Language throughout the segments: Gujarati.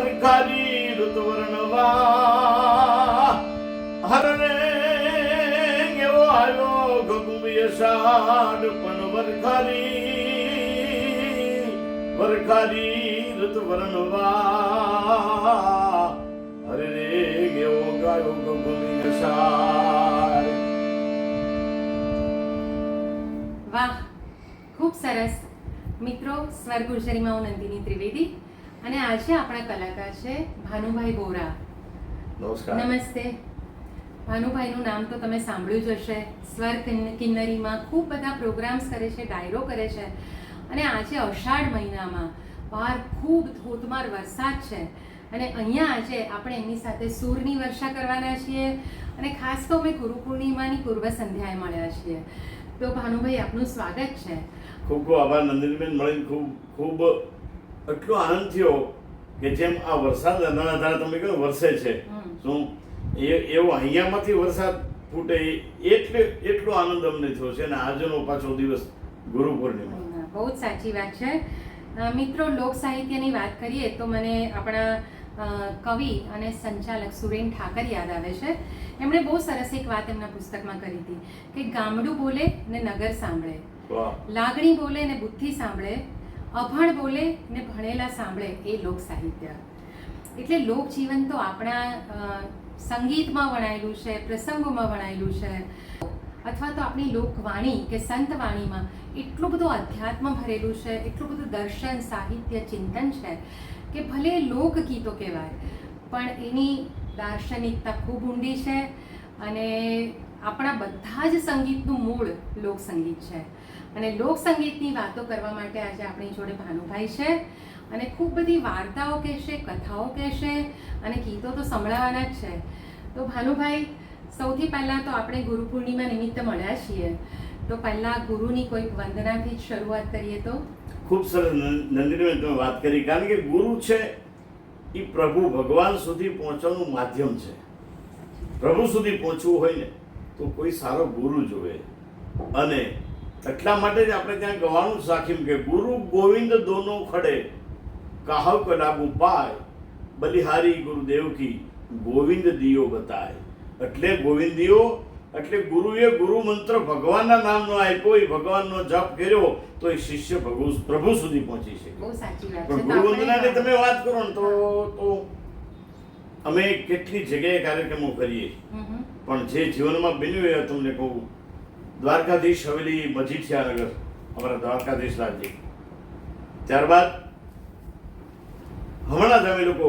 વરખારી ઋતુ વર્ણવા હરણે એવો આવ્યો ગગુબી અષાઢ પણ વરખારી ઋતુ વર્ણવા હરે રે એવો ગાયો ગગુબી અષાઢ. વાહ, ખૂબ સરસ. મિત્રો, સ્વર ગુર્જરીમાં હું નંદિની ત્રિવેદી અને આજે આપણા કલાકાર છે ભાનુભાઈ બોરા. નમસ્કાર. નમસ્તે. ભાનુભાઈનું નામ તો તમે સાંભળ્યું જ હશે. સ્વર કિન્નરીમાં ખૂબ બધા પ્રોગ્રામ્સ કરે છે, ડાયરો કરે છે અને આજે અષાઢ મહિનામાં બહાર ખૂબ ધોધમાર વરસાદ છે અને અહીંયા આજે આપણે એમની સાથે સૂરની વર્ષા કરવાના છીએ અને ખાસ તો અમે ગુરુ પૂર્ણિમાની પૂર્વ સંધ્યાએ મળ્યા છીએ. તો ભાનુભાઈ, આપનું સ્વાગત છે. ખૂબ ખૂબ આભાર નંદિનીબેન. મળીને ખૂબ એટલો આનંદ થયો કે જેમ આ વરસાદ અનાધાર તમે કહો વરસે છે શું એવો અહીંયામાંથી વરસાદ ફૂટે એટલો આનંદ અમને થયો છે અને આજનો પાછો દિવસ ગુરુ પૂર્ણિમા. બહુ જ સાચી વાત છે. મિત્રો, લોક સાહિત્યની વાત કરીએ તો મને આપણા કવિ અને સંચાલક સુરેન ઠાકર યાદ આવે છે. એમણે બહુ સરસ એક વાત એમના પુસ્તકમાં કરી હતી કે ગામડું બોલે ને નગર સાંભળે, લાગણી બોલે ને બુદ્ધિ સાંભળે, અભણ બોલે ને ભણેલા સાંભળે, એ લોક સાહિત્ય. એટલે લોકજીવન તો આપણા સંગીતમાં વણાયેલું છે, પ્રસંગોમાં વણાયેલું છે, અથવા તો આપણી લોકવાણી કે સંતવાણીમાં એટલું બધું અધ્યાત્મ ભરેલું છે, એટલું બધું દર્શન, સાહિત્ય, ચિંતન છે કે ભલે લોકગીતો કહેવાય પણ એની દાર્શનિકતા ખૂબ ઊંડી છે અને આપણા બધા જ સંગીતનું મૂળ લોકસંગીત છે. અને લોકસંગીતની વાતો કરવા માટે આજે આપણી જોડે ભાનુભાઈ છે અને ખૂબ બધી વાર્તાઓ કહેશે, કથાઓ કહેશે અને ગીતો તો સંભળાવાના જ છે. તો ભાનુભાઈ, સૌથી પહેલાં તો આપણે ગુરુ પૂર્ણિમા નિમિત્તે મળ્યા છીએ, તો પહેલાં ગુરુની કોઈક વંદનાથી જ શરૂઆત કરીએ તો. ખૂબ સરસ નંદિનીબેન તમે વાત કરી, કારણ કે ગુરુ છે એ પ્રભુ ભગવાન સુધી પહોંચવાનું માધ્યમ છે. પ્રભુ સુધી પહોંચવું હોય ને તો કોઈ સારો ગુરુ જોવે અને એટલા માટે જ આપણે ત્યાં ગવાનું સાખીમ કે ગુરુ ગોવિંદ દોનો ખડે કાહવ કલાબુ પાય બલિહારી ગુરુદેવ કી ગોવિંદ દિયો બતાય. એટલે ગોવિંદીઓ એટલે ગુરુએ ગુરુ મંત્ર ભગવાનના નામનો આપ્યો, એ ભગવાનનો જપ કર્યો તો એ શિષ્ય પ્રભુ સુધી પહોંચી શકે. બહુ સાચી વાત છે. પણ ગુરુ વંદનાની તમે વાત કરો ને તો અમે કેટલી જગ્યાએ કાર્યક્રમો કરીએ પણ જે જીવનમાં બન્યું એ તમને કહું. દ્વારકાધીશ હવેલી મજીઠિયાનગર, અમારા દ્વારકાધીશ રાજજી. ત્યારબાદ હમણાં જ અમે લોકો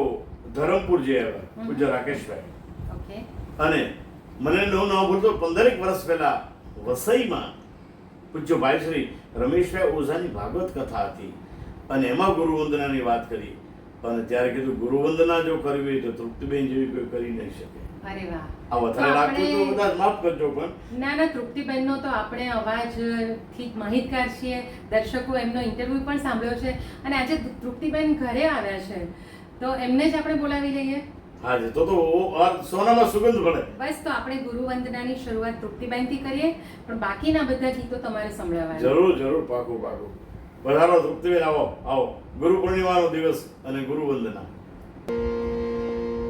ધરમપુર જઈ આવ્યા પૂજ્ય રાકેશભાઈ. અને મને ન ભૂલતો 15 વર્ષ પહેલા વસઈમાં પૂજ્ય ભાઈ શ્રી રમેશભાઈ ઓઝાની ભાગવત કથા હતી અને એમાં ગુરુવંદનાની વાત કરી અને ત્યારે કીધું ગુરુવંદના જો કરવી હોય તો તૃપ્તિબેન જેવી કોઈ કરી નહીં શકે. અરે વાહ, આ વધારે લાગતું તો કદાચ માફ કરજો પણ ના, તૃપ્તિબેનનો તો આપણે અવાજથી માહિતગાર છીએ. દર્શકો એમનો ઇન્ટરવ્યુ પણ સાંભળ્યો છે અને આજે તૃપ્તિબેન ઘરે આવ્યા છે તો એમને જ આપણે બોલાવી લઈએ. હાજી, તો સોનામાં સુગંધ ભળે. બસ, તો આપણે ગુરુવંદનાની શરૂઆત તૃપ્તિબેનથી કરીએ પણ બાકીના બધા ગીતો તમારે સંભળાવવા. જરૂર, પાકું. વધારો તૃપ્તિબેન, આવો. ગુરુ પૂર્ણિમાનો દિવસ અને ગુરુવંદના.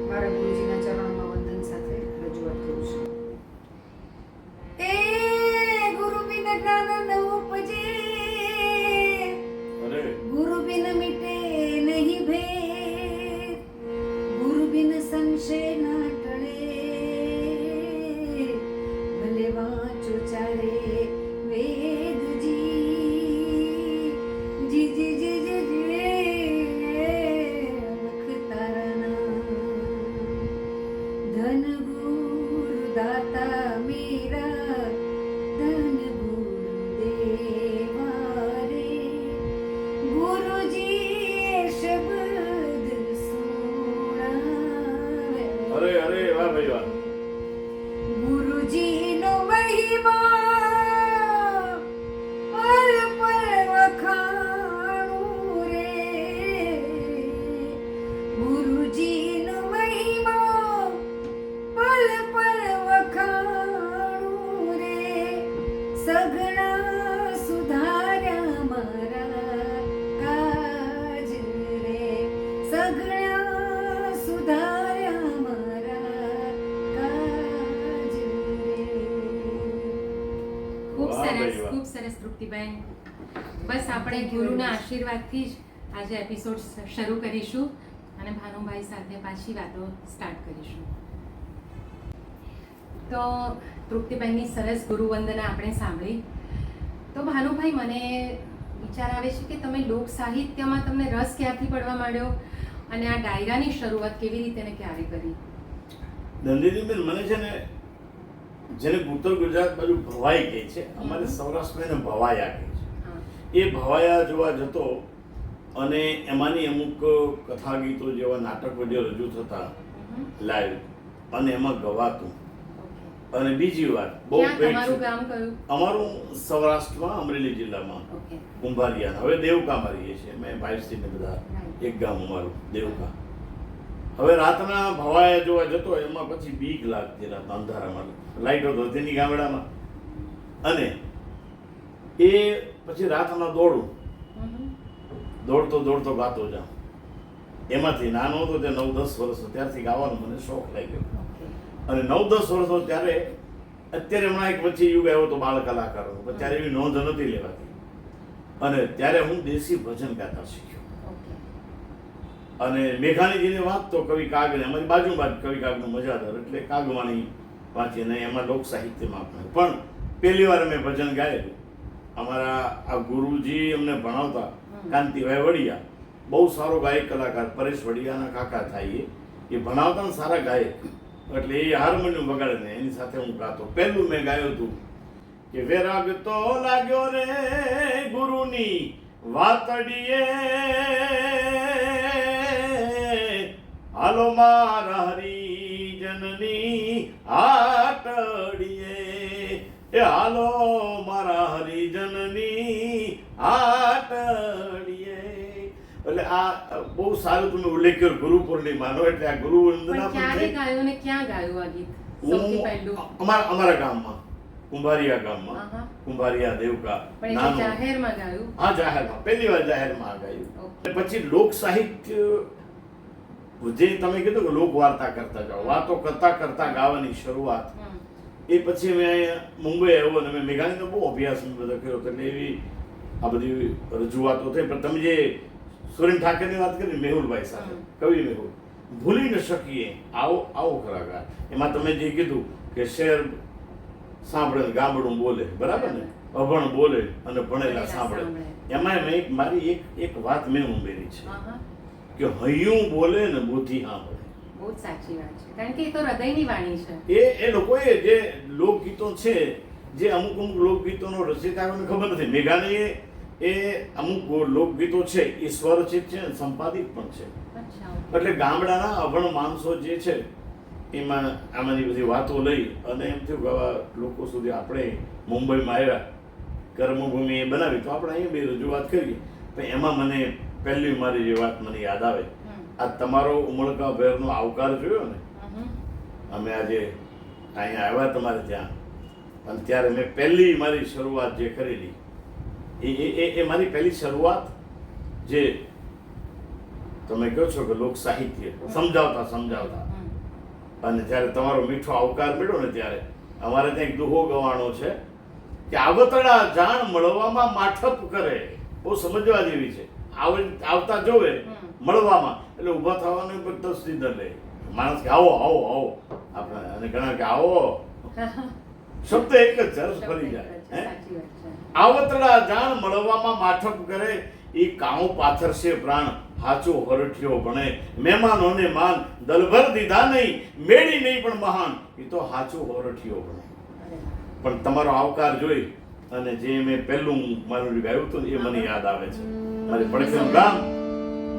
મારા ગુરુજીના ચરણોમાં વંદન સાથે રજૂઆત કરું છું. એ ગુરુ બિન જ્ઞાન ન ઉપજે, ગુરુ બિન મિટે નહીં ભેદ, ગુરુ બિન સંશય ન ટળે, ભલે વાંચો ચારે વેદજી, જી જી જી જી લખ તારા ધન ગુરુ દાતા મેરા, ધન ગુરુ દેવા રે, ગુરુજી શબ્દ સુણાવે. અરે વાહ ભાઈ વાહ. ગુરુજીનો મહિમા પલ પલ વખાણું રે, ગુરુજીનો મહિમા પલ પલ વખાણું રે, સઘળા સુધાર્યા મારા કાજ રે, સઘળા સરસ તૃપ્તિબેન. બસ આપણે ગુરુના આશીર્વાદથી જ આજે એપિસોડ શરૂ કરીશું અને ભાનુભાઈ સાથે પાછી વાતો સ્ટાર્ટ કરીશું. તો તૃપ્તિબેનની સરસ ગુરુવંદના આપણે સાંભળી. તો ભાનુભાઈ, મને વિચાર આવે છે કે તમે લોક સાહિત્યમાં તમને રસ ક્યારથી પડવા માંડ્યો અને આ ડાયરાની શરૂઆત કેવી રીતે ને ક્યારે કરી? નંદિનીબેન, મને છે ને જેને ઉત્તર ગુજરાત બાજુ ભવાઈ કહે છે, અમારે સૌરાષ્ટ્રમાં એને ભવાયા કહે છે. એ ભવાયા જોવા જતો અને એમાંની અમુક કથા ગીતો જેવા નાટકો જે રજૂ થતા લાઈવ અને એમાં ગવાતું. અને બીજી વાત, બહુ તમારું ગામ કયું? અમારું સૌરાષ્ટ્રમાં અમરેલી જિલ્લામાં કુંભારિયા, હવે દેવકામાં રહીએ છીએ મેં ભાઈશ્રી ને બધા. એક ગામ અમારું દેવકા. હવે રાતના ભવાયા જોવા જતો એમાં પછી બીક લાગતી રાતના અંધારામાં, લાઈટો તો તેની ગામડામાં. અને એ પછી રાતના દોડતો ગાતો જાઉં. એમાંથી નાનો હતો તે 9-10 વર્ષનો, ત્યારથી ગાવાનો મને શોખ લાગ્યો. અને 9-10 વર્ષનો ત્યારે, અત્યારે હમણાં એક વચ્ચે યુગ આવ્યો તો બાળ કલાકારો, પણ ત્યારે એવી નોંધ નથી લેવાતી. અને ત્યારે હું દેશી ભજન ગાતા શીખ્યો. અને મેઘાણીજીની વાત તો કવિ કાગને, અમારી બાજુમાં કવિ કાગનું મજાદાર, એટલે કાગવાણી વાંચી અને એમાં લોક સાહિત્યમાં પણ પહેલી વાર મેં ભજન ગાયેલું. અમારા આ ગુરુજી અમને ભણાવતા કાંતિભાઈ વડિયા, બહુ સારો ગાયક કલાકાર, પરેશ વડિયાના કાકા થાય એ ભણાવતા ને સારા ગાયક. એટલે એ હાર્મોનિયમ વગાડે ને એની સાથે હું ગાતો. પહેલું મેં ગાયું હતું કે વેરાગ તો લાગ્યો રે ગુરુની વાતડીએ, હાલો મારા હરિજનની આટડીએ, એ હાલો મારા હરિજનની આટડીએ. એટલે આ બહુ સારું તમે ઉલ્લેખ કર્યો ગુરુ પૂર્ણિમાનો. એટલે આ ગુરુ વંદના ક્યારે ગાયું ને ક્યાં ગાયું આ ગીત? સૌથી પહેલું અમારા ગામમાં, કુંભારિયા ગામમાં, કુંભારિયા દેવકા. પણ જાહેરમાં ગાયું? હા, જાહેરમાં, પહેલી વાર જાહેરમાં ગાયું. પછી લોક સાહિત્ય જે તમે કીધું કે લોક વાર્તા કરતા જાઓ, વાતો કરતા કરતા ગાવાની શરૂઆત. એ પછી મેં મુંબઈ આવ્યો અને મેં મેઘાણીનો બહુ અભ્યાસ બધો કર્યો. એટલે એવી આ બધી રજૂઆતો થઈ. પણ તમે જે સુરેન ઠાકરની વાત કરી, મેહુલભાઈ સાથે, કવિ મેહુલ, ભૂલી ન શકીએ આવો કલાકાર. એમાં તમે જે કીધું કે શહેર સાંભળે ગામડું બોલે, બરાબર ને, અભણ બોલે અને ભણેલા સાંભળે. એમાં મેં મારી એક વાત મેં ઉમેરી છે કે હૈયું બોલે ને બુદ્ધિ સાંભળે. બહુ સાચી વાત છે, કારણ કે એ તો હૃદયની વાણી છે. એ લોકોએ જે લોકગીતો છે, જે અમુક લોકગીતોનો રચયિતાઓને ખબર નથી. મેઘાણીએ એ અમુક લોકગીતો છે એ સ્વરચિત છે, સંપાદિત પણ છે. એટલે ગામડાના અભણ માણસો જે છે એમાં આમાંની બધી વાતો લઈ અને એમ થયું કે આવા લોકો સુધી આપણે મુંબઈમાં આવ્યા, કર્મભૂમિ એ બનાવી તો આપણે અહીંયા બે રજૂઆત કરીએ. પણ એમાં મને પહેલી મારી જે વાત મને યાદ આવે, આ તમારો ઉમળકા ભેરનો આવકાર જોયો ને, અમે આજે અહીંયા આવ્યા તમારે ત્યાં, અને ત્યારે મેં પહેલી મારી શરૂઆત જે કરેલી એ મારી પહેલી શરૂઆત જે તમે કહો છો કે લોક સાહિત્ય સમજાવતા અને જ્યારે તમારો મીઠો આવકાર મળ્યો ને ત્યારે અમારે ત્યાં એક દુહો ગવાનો છે કે આવતડા જાણ મળવામાં માઠપ કરે. બહુ સમજવા જેવી છે. આવતા જોવે મળવામાં એટલે ઊભા થવાનું બધું સીધા લે માણસ કે આવો આપણે, અને ઘણા કે આવો શબ્દ એક જ સરસ ફરી જાય. આવતડા જાણ મળવામાં માઠપ કરે, એ કાઉ પાથરશે પ્રાણ, હાચો હરઠિયો ભણે, મહેમાનોને માન દલભર દીધા નહીં, મેળી નહીં પણ મહાન, એ તો હાચો હરઠિયો ભણે. પણ તમારો આવકાર જોઈ અને જે મેં પહેલું મારું ગાયું હતું એ મને યાદ આવે છે. મારી પડખેનું ગામ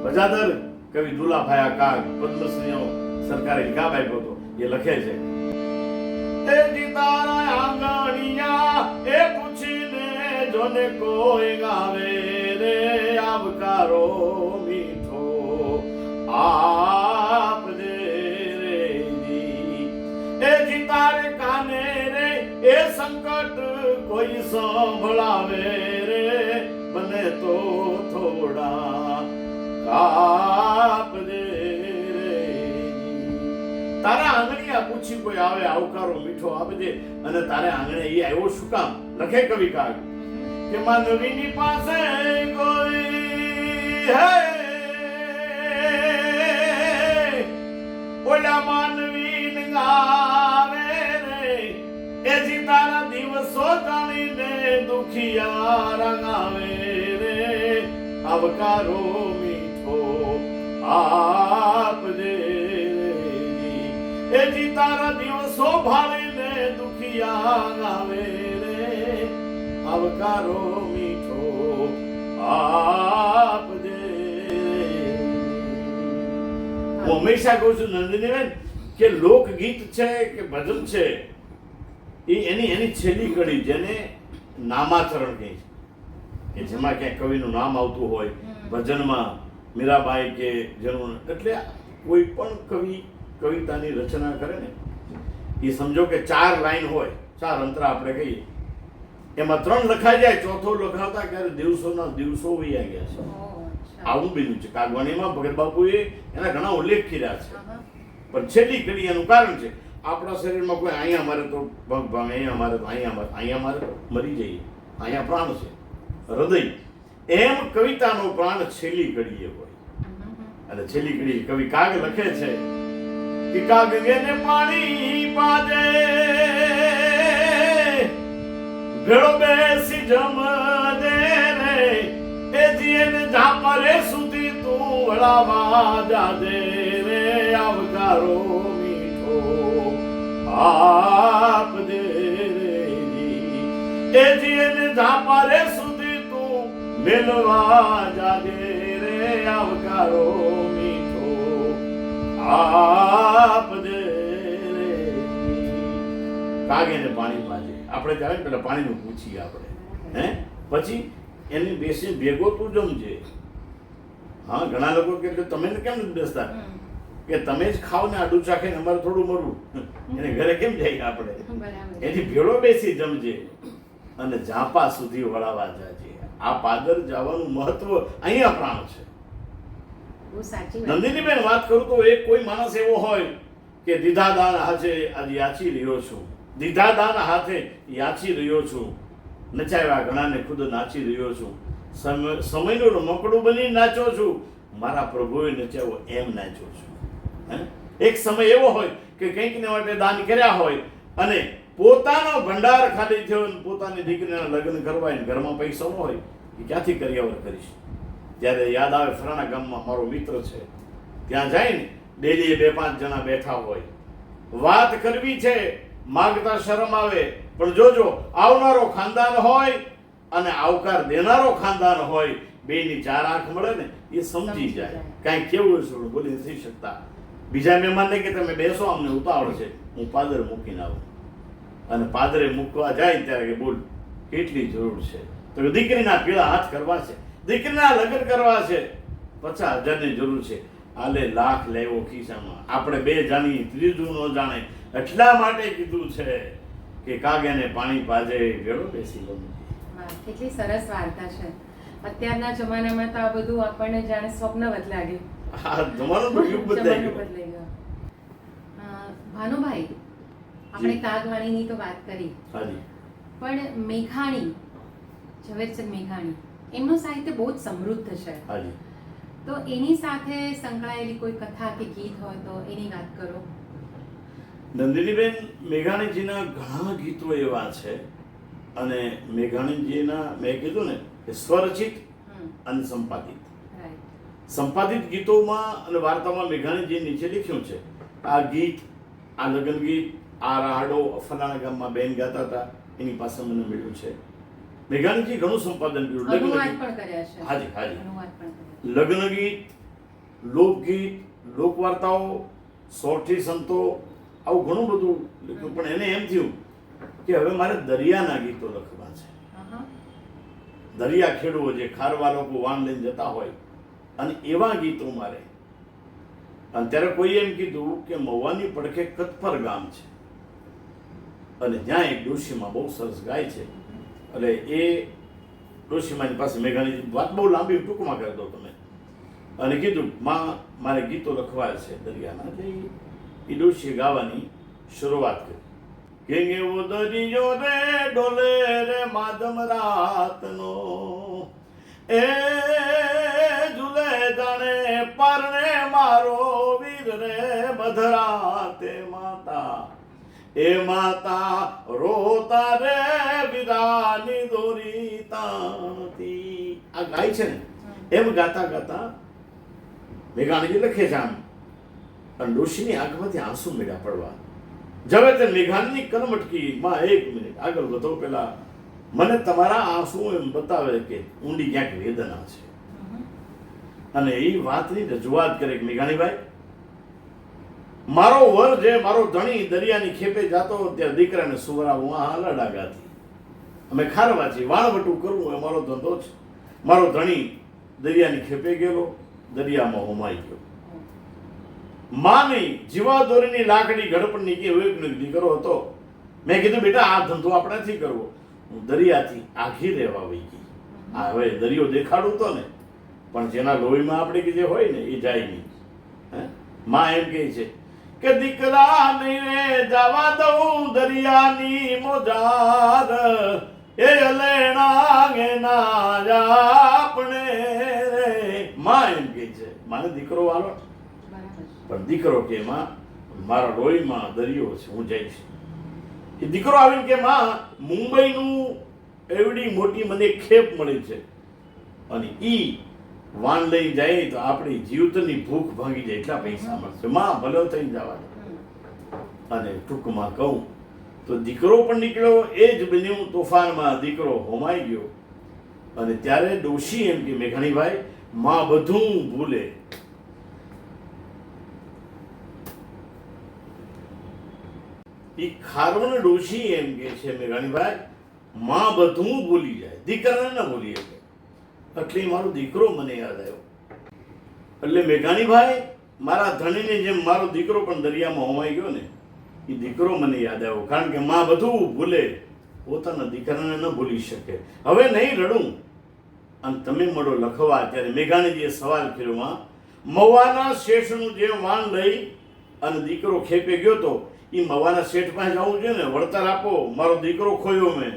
બજાદર, કવિ દુલાભાઈ કાગ, પદ્મશ્રીનો સરકારે ઇનામ આપ્યો હતો. એ લખે છે, એ જીતારા આંગણિયા એ પૂછીને જોને કોઈ ગાવે રે, આવકારો મીઠો આપજે રે જી. એ જીતારે કાને રે એ સંકટ કોઈ સંભળાવે રે, બને તો થોડા કાપજે રે. તારા આંગણિયા પૂછી કોઈ આવે, આવકારો મીઠો આપજે. અને તારે આંગણે એ આવ્યો શું કામ? લખે કવિ કાગ કે માનવીની પાસે કોઈ હે ઓલા માનવી ગાવે રે એજી તારા દિવસો જાણીને દુખિયા રંગાવે રે આવકારો મીઠો આપજે એજી તારા દિવસો ભાળીને દુખિયા ગાવે રે આવકારો મીઠો આપજે. હું હંમેશા કહું છું નંદિનીબેન કે લોકગીત છે કે ભજન છે એ એની છેલ્લી કડી જેને નામાચરણ કહે છે કે જેમાં ક્યાંક કવિનું નામ આવતું હોય ભજનમાં મીરાબાઈ કે જેનું એટલે કોઈ પણ કવિ કવિતાની રચના કરે ને એ સમજો કે 4 લાઈન હોય 4 અંતરા આપણે કહીએ એમાં 3 લખાઈ જાય ચોથો લખાવતા ક્યારે દિવસોના દિવસો વયા ગયા છે. આવું બન્યું છે. કાગવાણીમાં ભગત બાપુએ એના ઘણા ઉલ્લેખ કર્યા છે પણ છેલ્લી કડી એનું કારણ છે આપણા શરીરમાં કોઈ અહીંયા મારે તો ભગ ભગ અહીંયા મારે તો અહીંયા મારે તો મરી જઈએ અહીંયા પ્રાણ છે હૃદય એમ કવિતાનો પ્રાણ છેલ્લી કડીએ હોય અને છેલ્લી કડી કવિ કાગ લખે છે કે કાગ ને પાણી પાજે ભેળો બેસી જમજે રે એ જીને ઝાપરે સુધી તું વળાવા જાજે રે આવકારો મીઠો આપજે રે એ જીને ઝાપરે સુધી તું મેલવા જાજે રે આવકારો મીઠો આપજે રે. કાગે ને પાણી પાજે આપણે જાય ને પેલા પાણીનું પૂછીએ આપણે હે પછી એની બેસી ભેગો તું જમજે. હા ઘણા લોકો કે તમે કેમ નથી બેસતા કે તમે જ ખાવ ને આડું ચાખે ને અમારે થોડું મરવું એને ઘરે કેમ જાય આપણે એની ભેળો બેસી જમજે અને ઝાંપા સુધી વળાવા જાજે. આ પાદર જવાનું મહત્વ અહીંયા પ્રાણ છે. નંદિનીબેન વાત કરું તો એક કોઈ માણસ એવો હોય કે દીધા દાન હાથે આજે યાચી રહ્યો છું દીધા દાન હાથે યાચી રહ્યો છું નચાવ્યા ઘણાને ખુદ નાચી રહ્યો છું સમયનું રમકડું બની નાચો છું મારા પ્રભુએ નચાવ્યો એમ નાચો છું. એક સમય એવો હોય કે કંઈક ને માટે દાન કર્યા હોય અને પોતાનો ભંડાર ખાલી થયો અને પોતાની દીકરીના લગ્ન કરવા ને ઘરમાં પૈસા ન હોય એ ક્યાંથી કરિયાવર કરીશ. ત્યારે યાદ આવે ફલાણા ગામમાં મારો મિત્ર છે ત્યાં જઈને ડેલી 2-5 જણા બેઠા હોય વાત કરવી છે માગતા શરમ આવે પણ જોજો આવનારો ખાનદાન હોય અને આવકાર દેનારો ખાનદાન હોય બેની 4 આંખ મળે ને એ સમજી જાય કાંઈ કેવું છે બોલી નથી શકતા. બીજા મહેમાનને કે તમે બેસો અમને ઉતાવળ છે હું પાદર મૂકીને આવું અને પાદરે મૂકવા જાય ત્યારે કે બોલ કેટલી જરૂર છે તો દીકરીના પીળા હાથ કરવા છે દીકરીના લગ્ન કરવા છે 50,000ની જરૂર છે આલે લાખ લેવો ખિસ્સામાં આપણે 2 જાણીએ ત્રીજું ન જાણે એટલા માટે કીધું છે કે કાગેને પાણી પાજે ભેળો બેસી લો. કેટલી સરસ વાર્તા છે. અત્યારના જમાનામાં તો આ બધું આપણને જાણે સ્વપ્નવત લાગે. આ જમાનો તો યુગ બદલાઈ ગયો. ભાનુભાઈ આપણે કાગવાણીની તો વાત કરી હાજી પણ મેઘાણી ઝવેરચંદ મેઘાણી એમનું સાહિત્ય બહુ જ સમૃદ્ધ છે હાજી તો એની સાથે સંકળાયેલી કોઈ કથા કે ગીત હોય તો એની વાત કરો. નંદિનીબેન મેઘાણીજીના ઘણા ગીતો એવા છે અને મેઘાણીજીના મેં કીધું ને કે સ્વરચિત અને સંપાદિત સંપાદિત ગીતોમાં અને વાર્તામાં મેઘાણીજી નીચે લખ્યું છે આ ગીત આ લગ્ન ગીત આ રાહડો ફલાણા ગામમાં બેન ગાતા હતા એની પાસે મને મળ્યું છે. મેઘાણીજી ઘણું સંપાદન કર્યું હાજી હાજી લગ્ન ગીત લોકગીત લોકવાર્તાઓ સોઠી સંતો આવું ઘણું બધું લખ્યું પણ એને એમ થયું કે હવે મારે દરિયાના ગીતો લખવા છે. દરિયા ખેડૂઓ જે ખારવા લોકો વાન લઈને જતા હોય અને એવા ગીતો મારે. અને ત્યારે કોઈ એમ કીધું કે મહુવાની પડખે કતપર ગામ છે અને ત્યાં એક ડોશીમાં બહુ સરસ ગાય છે એટલે એ ડોશીમાની પાસે મેઘાણીજી વાત બહુ લાંબી ટૂંકમાં કરી દો તમે અને કીધું માં મારે ગીતો લખવા છે દરિયાના એટલે એ ડોશીએ ગાવાની શરૂઆત કરી કે એવો દરિયો રે ડોલે રે માધમ રાતનો, એ ઝૂલે જાણે પરણે મારો વીર રે મધરાતે માતા, એ માતા રોતા રે વિરાની દોરી તાણતી. આ ગાય છે ને, એમ ગાતા ગાતા મેઘાણીજી લખે છે આમ, અને ડોશીની આંખમાંથી આંસુ મીડા પડવા. ઝવેરચંદ મેઘાણીની કલમટકી, માં 1 મિનિટ આગળ વધો પેલા મને તમારા આંસુ એમ બતાવે કે ઊંડી ક્યાંક વેદના છે. અને એ વાતની રજૂઆત કરે કે મેઘાણીભાઈ, મારો વર જે મારો ધણી દરિયાની ખેપે જાતો ત્યાં દીકરાને સુવરાવું આ લડાગાથી અમે ખારવા છીએ, વાણવટું કરવું એ મારો ધંધો છે. મારો ધણી દરિયાની ખેપે ગયેલો, દરિયામાં હોમાઈ ગયો. માની જીવાદોરીની લાકડી ગડપણની કે એક દીકરો હતો. મેં કીધું બેટા આ ધંધો આપણે નથી કરવો. હું દરિયાથી આઘી રહેવા વહી ગઈ. આ હવે દરિયો દેખાડું તો ને, પણ જેના લોહીમાં આપણે કે જે હોય ને એ જાય નહીં. માં એમ કહે છે કે દીકરા નહીં જવા દઉં દરિયાની મોજાર, એ અલેણા ના આપણે રે. માં એમ કહે છે, મારે દીકરો વાલો, પણ દીકરો કે માં મારા લોહીમાં દરિયો છે, હું જઈશ. એ દીકરો આવીને કે માં મુંબઈનું એવડી મોટી મને ખેપ મળી છે, અને ઈ વાન લઈ જાય તો આપણી જીવતની ભૂખ ભાંગી જાય એટલા પૈસા મળશે. માં ભલો થઈ જવા. અને ટૂંકમાં કહું તો દીકરો પણ નીકળ્યો, એ જ બન્યું તોફાનમાં દીકરો હોમાઈ ગયો. અને ત્યારે ડોશી એમ કે મેઘાણીભાઈ માં બધું ભૂલે. એ ખારવણ ડોશી એમ કે છે મેઘાણીભાઈ માં બધું ભૂલી જાય, દીકરાને ન ભૂલી શકે. એટલે મારો દીકરો મને યાદ આવ્યો. એટલે મેઘાણીભાઈ મારા ધણીને જેમ મારો દીકરો પણ દરિયામાં હોમાઈ ગયો ને, એ દીકરો મને યાદ આવ્યો. કારણ કે માં બધું ભૂલે, પોતાના દીકરાને ન ભૂલી શકે. હવે નહીં રડું અને તમે મળો લખવા. ત્યારે મેઘાણીજીએ સવાલ કર્યો, માં મવાના શેઠનું જે વાન લઈ અને દીકરો ખેપે ગયો તો એ મવાના શેઠ પાસે જવું જોઈએ ને, વળતર આપો, મારો દીકરો ખોયો મેં,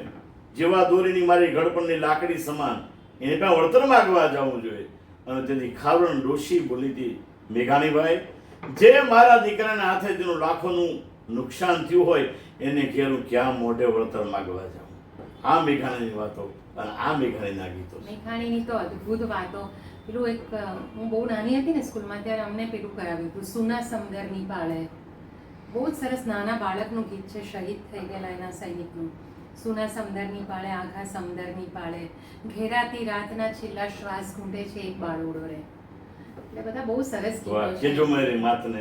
જેવા દોરીની મારી ગળપણની લાકડી સમાન, એને ત્યાં વળતર માગવા જવું જોઈએ. અને તેથી ખાવરણ ડોશી બોલી હતી, મેઘાણીભાઈ જે મારા દીકરાના હાથે જેનું લાખોનું નુકસાન થયું હોય એને ઘેરું ક્યાં મોઢે વળતર માગવા જાઉં. આ મેઘાણીની વાતો અને આ મેઘાણીના ગીતો. મેઘાણીની તો અદ્ભુત વાતો. પેલું એક હું બહુ નાની હતી ને સ્કૂલમાં, ત્યારે અમને પેલું કરાવ્યું હતું, સુના સમદરની પાળે. બહુ જ સરસ નાના બાળકનું ગીત છે, શહીદ થઈ ગયેલા એના સૈનિકનું. સુના સમદરની પાળે આઘા સમદરની પાળે, ઘેરાતી રાતના છેલ્લા શ્વાસ ઘૂંટે છે એક બાળોડો રે. એટલે બધા બહુ સરસ ગીતો છે. કે જો મારી માતને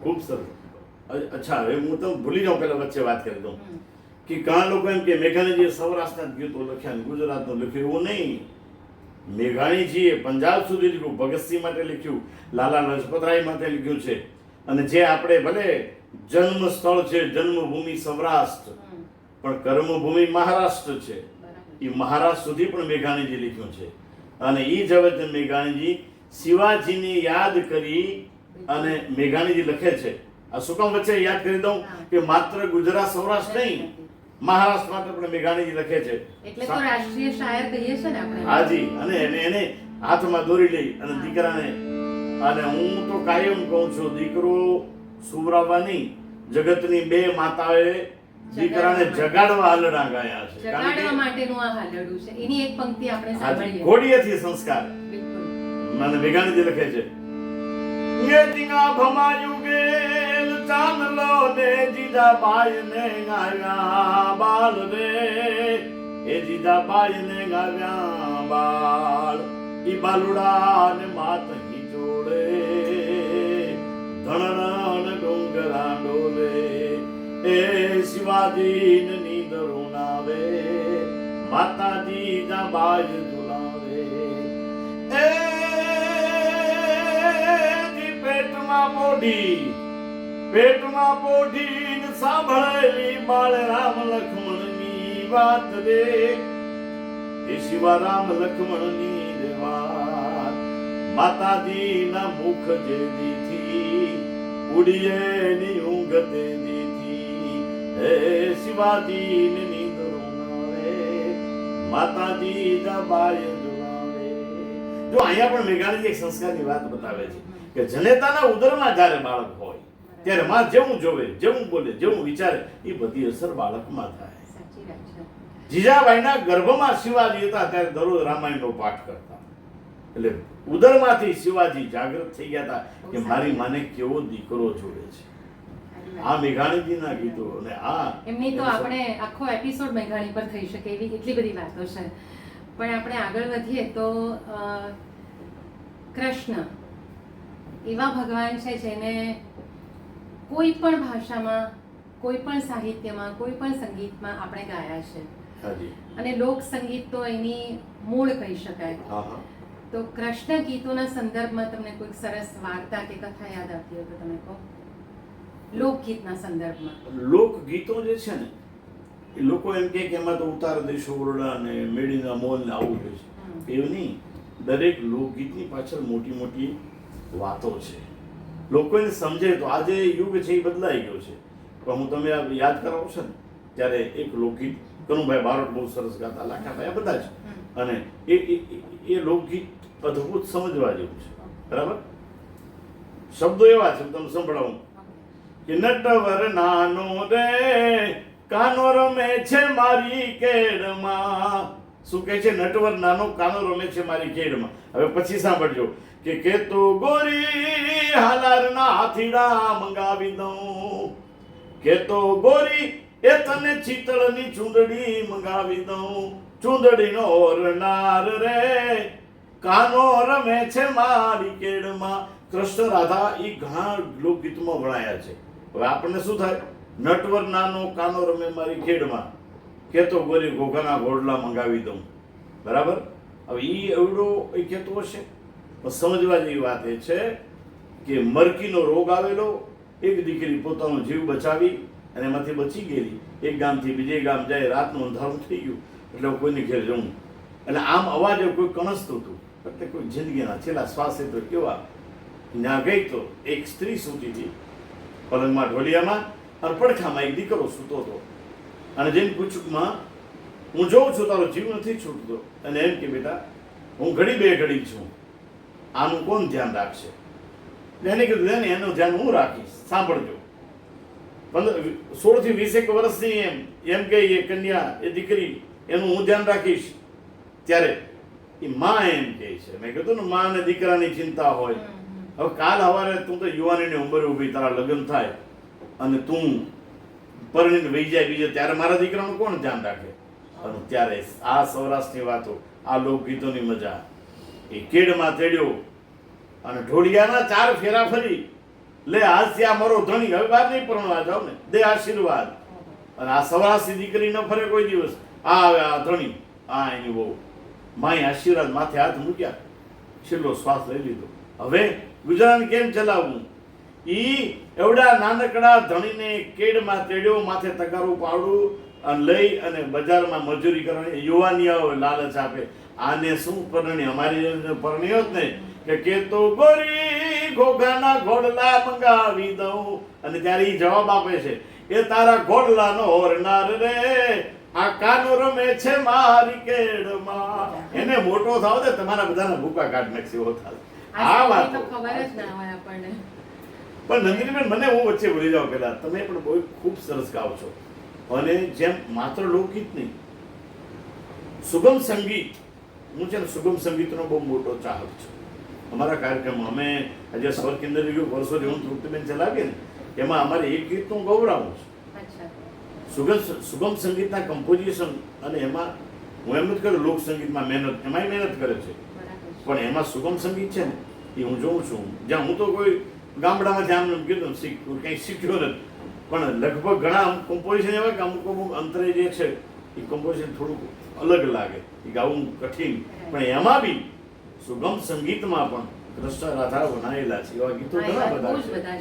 ખૂબ સરસ. અચ્છા, હવે હું તો ભૂલી જાઉં, પેલા વચ્ચે વાત કરી દઉં કે ઘણા લોકો એમ કે મેઘાણીજીએ સૌરાષ્ટ્રના ગીતો લખ્યા, ગુજરાતનું લખ્યું. એવું નહીં. મેઘાણીજીએ પંજાબ સુધી લખ્યું, ભગતસિંહ માટે લખ્યું, લાલા લજપતરાય માટે લખ્યું છે. અને જે આપણે ભલે જન્મ સ્થળ છે જન્મભૂમિ સૌરાષ્ટ્ર, પણ કર્મભૂમિ મહારાષ્ટ્ર છે. એ મહારાષ્ટ્ર સુધી પણ મેઘાણીજી લખ્યું છે. અને એ ઝવેરચંદ મેઘાણીજી શિવાજીને યાદ કરી અને મેઘાણીજી લખે છે. આ શું કામ વચ્ચે યાદ કરી દઉં કે માત્ર ગુજરાત સૌરાષ્ટ્ર નહીં, મહારાષ્ટ્ર માટે પણ મેઘાણીજી લખે છે. એટલે તો રાષ્ટ્રીય શાયર કહીએ છે ને આપણે. હાજી. અને એને હાથમાં દોરી લઈ અને દીકરાને, અને હું તો કાયમ કહું છું, દીકરો સુવરાવવા નહીં, જગતની બે માતાએ દીકરાને જગાડવા હાલડા ગાયા છે. જગાડવા માટેનું આ હાલડું છે. એની એક પંક્તિ આપણે સાંભળીએ. ઘોડિયાથી સંસ્કાર. મને મેઘાણીજી લખે છે, ये दिंगा भमायु गेल चांदलो ने जीजा बाय ने गाव्या बाल रे, ए जीजा बाय ने गाव्या बाल, ઈ બાલુડા ને માત હી જોડે, ધણણ ડુંગરા ડોલે, એ શિવાજી ને નીંદરું નાવે, માતાજી જા બાય ઝુલાવે. એ પેટમાં પોઢી સાંભળેલી બાળ રામ લક્ષ્મણની વાત રે, એ શિવા રામ લક્ષ્મણની રે વાત. માતાજીના મુખ જે દીથી ઉડીએ ની ઊંઘ તે દીથી, હે શિવાજી ને નીંદરો નાવે, માતાજી દબાય જુલાવે. જો અહીંયા પણ મેઘાણીજી એક સંસ્કારની વાત બતાવે છે કે જનેતાના ઉદરમાં જ્યારે બાળક હોય ત્યારે માં જેવું જોવે, જેવું બોલે, જેવું વિચારે એ બધી અસર બાળકમાં થાય. સાચી વાત છે. જીજાબાઈના ગર્ભમાં શિવાજી હતા ત્યારે દરરોજ રામાયણનો પાઠ કરતા. એટલે ઉદરમાંથી શિવાજી જાગૃત થઈ ગયા હતા કે મારી માને કેવો દીકરો જોડે છે. આ મેઘાણીજીના ગીતો અને આ એમની તો આપણે આખો એપિસોડ મેઘાણી પર થઈ શકે એવી એટલી બધી વાતો છે. પણ આપણે આગળ વધીએ તો કૃષ્ણ એવા ભગવાન છે જેને કોઈ પણ ભાષામાં, કોઈ પણ સાહિત્યમાં, કોઈ પણ સંગીતમાં આપણે ગાયા છે. હાજી. અને લોક સંગીત તો એની મૂળ કહી શકાય. હા હા. તો કૃષ્ણ ગીતોના સંદર્ભમાં તમને કોઈક સરસ વાર્તા કે કથા યાદ આવતી હોય તો તમે કહો. લોકગીતના સંદર્ભમાં. લોકગીતો જે છે ને એ લોકો એમ કહે કે એમાં તો ઉતાર દેશો ઓરડા ને મેળીના મોલ ને આવું હોય છે. એવું નહીં. દરેક લોકગીતની પાછળ મોટી મોટી વાતો છે. લોકો એને સમજે તો આજે યુગ છે એ બદલાઈ ગયો છે. પણ હું તમે યાદ કરાવું છે ને ત્યારે એક લોકગીત કનુભાઈ બારોટ બહુ સરસ ગાતા, લાખાભાઈ આ બધા જ, અને એ લોકગીત અદ્ભુત સમજવા જેવું છે. બરાબર. શબ્દો એવા છે, તમને સંભળાવું કે નટવર નાનો રે કાનો રમે છે મારી કેડમાં. શું કહે છે? નટવર નાનો કાનો રમે છે મારી કેડમાં. હવે પછી સાંભળજો કે તો ગોરી હાલારના હાથીડા મંગાવી દઉં, કે તો ગોરી એ તને ચિતળની ચૂંદડી મંગાવી દઉં, ચૂંદડીનો ઓરનાર રે કાનો રમે છે મારી કેડમાં. કૃષ્ણ રાધા એ ઘણા લોકગીતમાં વણાયા છે. હવે આપણને શું થાય? નટવર નાનો કાનો રમે મારી ખેડમાં, કે તો ગોરી ઘોઘાના ઘોડલા મંગાવી દઉં. બરાબર. હવે એ એવડો એ કહેતો હશે. પણ સમજવા જેવી વાત એ છે કે મરકીનો રોગ આવેલો, એક દીકરી પોતાનો જીવ બચાવી અને એમાંથી બચી ગયેલી. એક ગામથી બીજે ગામ જાય, રાતનું અંધારું થઈ ગયું એટલે કોઈને ઘેર જવું, એટલે આમ અવાજ કોઈ કણસતું હતું. એટલે કોઈ જિંદગીના છેલ્લા શ્વાસે તો કેવા ત્યાં ગઈ તો એક સ્ત્રી સૂતી હતી પલંગમાં, ઢોલિયામાં, અને પડખામાં એક દીકરો સૂતો હતો. અને જેને પૂછ્યું, માં હું જોઉં છું તારો જીવ નથી છૂટતો. અને એમ કે બેટા હું ઘડી બે ઘડી છું, આનું કોણ ધ્યાન રાખશે? એને કીધું ને એનું ધ્યાન હું રાખીશ. સાંભળજો. 16 થી 20 વર્ષની એમ કે એ કન્યા, એ દીકરી, એનું હું ધ્યાન રાખીશ. ત્યારે એ માં એમ કહે છે, મેં કીધું ને માં અને દીકરાની ચિંતા હોય. હવે કાલ સવારે તું તો યુવાનીની ઉંમરે ઊભી, તારા લગ્ન થાય અને તું પરણીને વહી જાય બીજે, ત્યારે મારા દીકરાનું કોણ ધ્યાન રાખે? અને ત્યારે આ સૌરાષ્ટ્રની વાતો, આ લોકગીતોની મજા. એ કેડમાં તેડ્યો અને ઢોળિયાના 4 ફેરા ફરી, લે આજથી આ મારો ધણી, હવે બહાર નહીં પરણવા જાવ ને, દે આશીર્વાદ. અને આ સૌરાષ્ટ્રની દીકરી ન ફરે કોઈ દિવસ. આ હવે આ ધણી, આ એની બહુ માય આશીર્વાદ માથે હાથ મૂક્યા, છેલ્લો શ્વાસ લઈ લીધો. હવે ગુજરાન કેમ ચલાવવું? ઈ એવડા નાનકડા ધણીને કેડમાં તેડ્યો, માથે તગારું પાવડું અને લઈ અને બજારમાં મજૂરી કરવાની. યુવાનીઓ લાલચ આપે, આને શું પરણી? અમારી પરણીઓ જ નહીં કે તો ગોરી ઘોઘાના ઘોડલા મંગાવી દઉં. અને ત્યારે ઈ જવાબ આપે છે, એ તારા ઘોડલાનો હોરનાર રે આ કાનો રમે છે મારી કેડમાં. એને મોટો થાવ દે, તમારા બધાના ભૂકા કાઢ નાખશે એવો થાય. આ વાત ખબર જ ના હોય આપણને. પણ નંદિનીબેન, મને હું વચ્ચે ભૂલી જાઉં પેલા, તમે પણ બહુ ખૂબ સરસ ગાઓ છો. અને જેમ માત્ર લોકગીત નહીં, સુગમ સંગીત. હું છે ને સુગમ સંગીતનો બહુ મોટો ચાહક છું. અમારા કાર્યક્રમમાં અમે આજે સ્વર કેન્દ્ર વર્ષોથી હું તૃપ્તિબેન ચલાવીએ ને, એમાં અમારે એક ગીત હું ગૌરાવું છું. સુગમ સંગીતના કમ્પોઝિશન, અને એમાં હું એમ નથી કરું લોક સંગીતમાં મહેનત, એમાંય મહેનત કરે છે, પણ એમાં સુગમ સંગીત છે ને એ હું જોઉં છું. જ્યાં હું તો કોઈ ગામડામાં ધ્યાન કીધું કંઈ શીખ્યો નથી, પણ લગભગ ઘણા કમ્પોઝિશન એવા કે અમુક અંતરે જે છે એ કમ્પોઝિશન થોડુંક અલગ લાગે, એ ગાવું કઠિન. પણ એમાં બી સુગમ સંગીતમાં પણ કૃષ્ણ રાધા બનાવેલા છે એવા ગીતો ઘણા બધા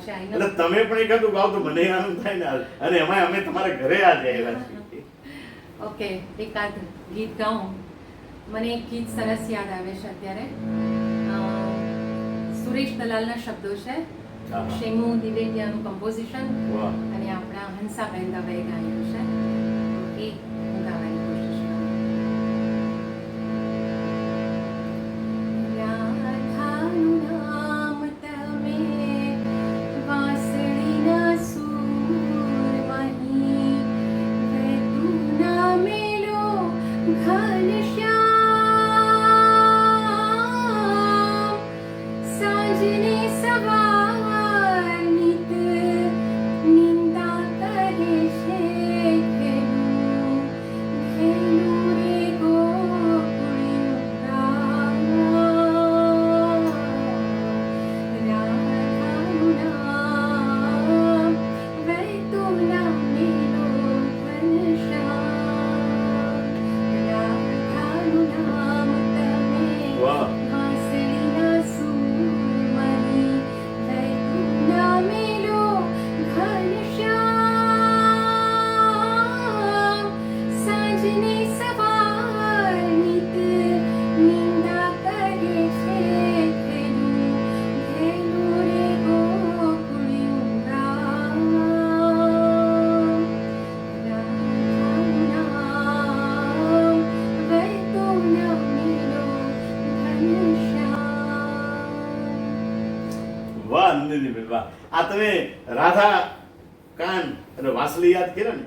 છે. એટલે તમે પણ એકાદું ગાવ તો મને આનંદ થાય ને. અને એમાં અમે તમારા ઘરે આજે આવ્યા છીએ. ઓકે, એકાદ ગીત ગાઉં. મને એક ગીત સરસ યાદ આવે છે અત્યારે. સુરેશ દલાલના શબ્દો છે હા. શેમુ દિવેટિયાનું કમ્પોઝિશન વાહ. અને આપણા હંસાબેન દવે ગાયું છે. તો એ હું ગાવાની કોશિશ કરું. રાધાનું નામ તમે વાંસળીના સૂરમાંથી વહેતું ના મેલો ઘનશ્યામ સાંજને સવાર નિત નિંદા કરે છે ઘેલું ઘેલું રે ગોકુળિયું રામ. રાધાનું નામ વહેતું ના મેલો ઘનશ્યામ. રાધાનું નામ તમે વાહ. વાંસળીના સૂરમાંથી વહેતું ના મેલો ઘનશ્યામ સાંજને સવાર નિત નિંદા કરે છે ઘેલું ઘેલું રે ગોકુળિયું રામ. રાધાનું નામ વહેતું ના મેલો ઘનશ્યામ. વાહ નંદિનીબેન વાહ. આ તમે રાધા કાન અને વાંસળી યાદ કર્યા ને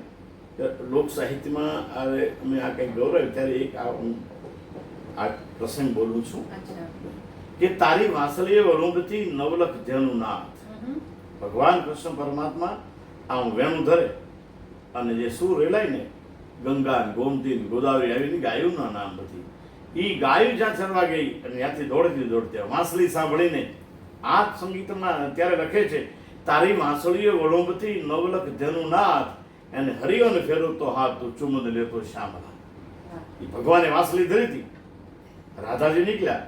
તો લોક સાહિત્યમાં હવે અમે આ કંઈક ગૌરવ ત્યારે એક આ હું આ પ્રસંગ બોલું છું અચ્છા. કે તારી વાંસળીએ વરુંધતી નવલખ જેનું નાથ. હમ. ભગવાન કૃષ્ણ પરમાત્મા આમ વેણું ધરે અને જે સુર રેલાય ને ગંગા ને ગોમતી ને ગોદાવરી આવીને ગાયુંના નામ બધી ઈ ગાયું જ્યાં ચરવા ગઈ અને ત્યાંથી દોડતી વાંસળી સાંભળીને આ સંગીતમાં ત્યારે લખે છે તારી વાંસળીએ વળોંબથી નવલખ ધેનું નાથ એને હરિયોને ફેરવતો હાથ તું ચુમન લેતો શ્યામલા. વાહ. એ ભગવાને વાંસળી ધરી હતી, રાધાજી નીકળ્યા,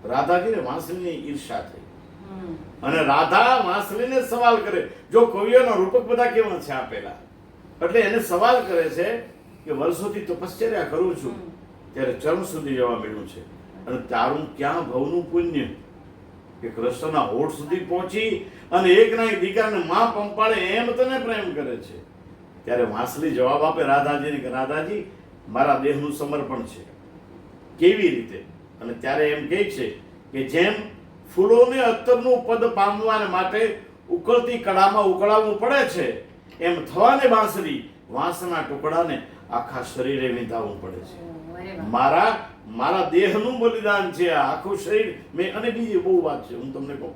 રાધાજીને વાંસળીની ઈર્ષા થઈ હમ. અને રાધા વાંસળીને સવાલ કરે. જો કવિઓના રૂપક બધા કેવા છે આપેલા, એટલે એને સવાલ કરે છે કે વર્ષોથી તપશ્ચર્યા કરું છું હમ. ત્યારે ચરમ સુધી જવા મળ્યું છે અને તારું ક્યાં ભવનું પુણ્ય કે કૃષ્ણના હોઠ સુધી પહોંચી અને એકના એક દીકરાને માં પંપાળે એમ તને પ્રેમ કરે છે. ત્યારે વાંસળી જવાબ આપે રાધાજીને કે રાધાજી મારા દેહનું સમર્પણ છે. કેવી રીતે? અને ત્યારે એમ કહે છે કે જેમ ફૂલોને અત્તરનું પદ પામવાને માટે ઉકળતી કડામાં ઉકળાવવું પડે છે એમ થવાને વાંસળી વાંસના ટુકડાને આખા શરીરે વિંધાવવું પડે છે. અરે વાહ. મારા દેહનું બલિદાન છે આ આખું શરીર. મેં અને બીજી બહુ વાત છે હું તમને કહું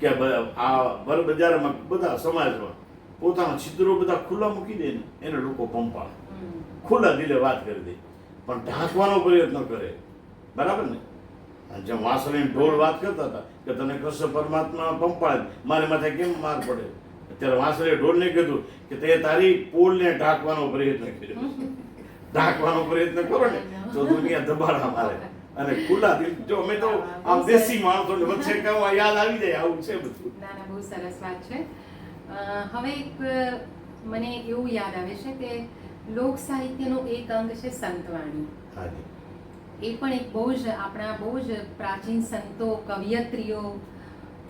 કે આ ભર બજારમાં બધા સમાજમાં પોતાના છિદ્રો બધા ખુલ્લા મૂકી દે ને એને લોકો પંપાળે, હમ. ખુલ્લા દિલે વાત કરી દે, પણ ઢાંકવાનો પ્રયત્ન કરે. બરાબર ને? જેમ વાંસળીને ઢોલ વાત કરતા હતા કે તને કૃષ્ણ પરમાત્મા પંપાળે, મારી માથે કેમ માર પડે? અત્યારે વાંસળીએ ઢોલને કીધું કે તે તારી પોલને ઢાંકવાનો પ્રયત્ન કર્યો. ઢાંકવાનો પ્રયત્ન કરો ને તો દુનિયા દબાણા મારે. અને ખુલ્લા દિલ જો અમે તો આમ દેશી માણસોને વચ્ચે કહેવા યાદ આવી જાય આવું છે બધું. ના ના, બહુ સરસ વાત છે. હવે એક મને એવું યાદ આવે છે કે લોક સાહિત્યનું એક અંગ છે સંતવાણી. હાજી. એ પણ એક બહુ જ આપણા બહુ જ પ્રાચીન સંતો કવિયત્રીઓ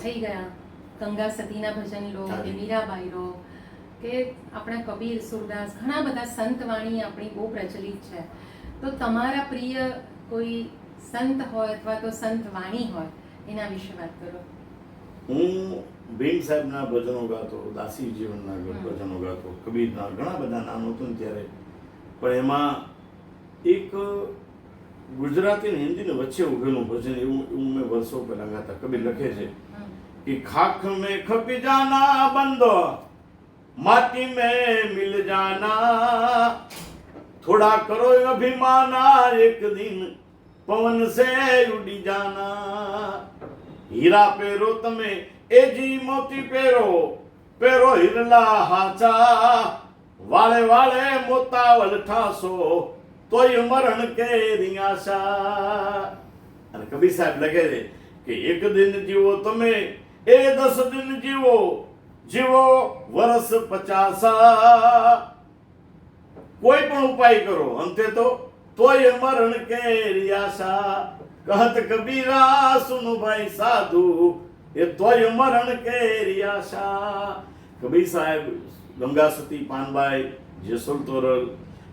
થઈ ગયા. ગંગા સતીના ભજન લો કે મીરાબાઈ લો કે આપણા કબીર સુરદાસ, ઘણા બધા સંતવાણી આપણી બહુ પ્રચલિત છે. તો તમારા પ્રિય કોઈ સંત હોય અથવા તો સંતવાણી હોય એના વિશે વાત કરો. હું ભીમ સાહેબના ભજનો ગાતો, દાસી જીવનના ભજનો ગાતો, કબીરના ઘણા બધા નામ હતું ને ત્યારે. પણ એમાં એક ગુજરાતી અને હિન્દીને વચ્ચે ઉભેલું ભજન એવું મેં વર્ષો પહેલા ગાતા. કબીર લખે છે कि खाक में खप जाना बंदो माटी में मिल जाना थोड़ा करो अभिमाना एक दिन पवन से उड़ी जाना हीरा पेरो तमे एजी मोती पेरो पेरो हिरला हाचा वाले वाले मोतावल ठासो तोय मरण के रियाशा. અને કબીર સાહેબ લખે છે કે એક દિન જીવો તમે એ 10 દિન જીવો જીવો વર્ષ 50 કોઈ પણ ઉપાય કરો અંતે તો તોય મરણ કે રિયાશા. કહત કબીરા સુન ભાઈ સાધુ એ તોય મરણ કેરી આશા. કબીર સાહેબ, ગંગા સતી પાનબાઈ, જેસલ તોરલ,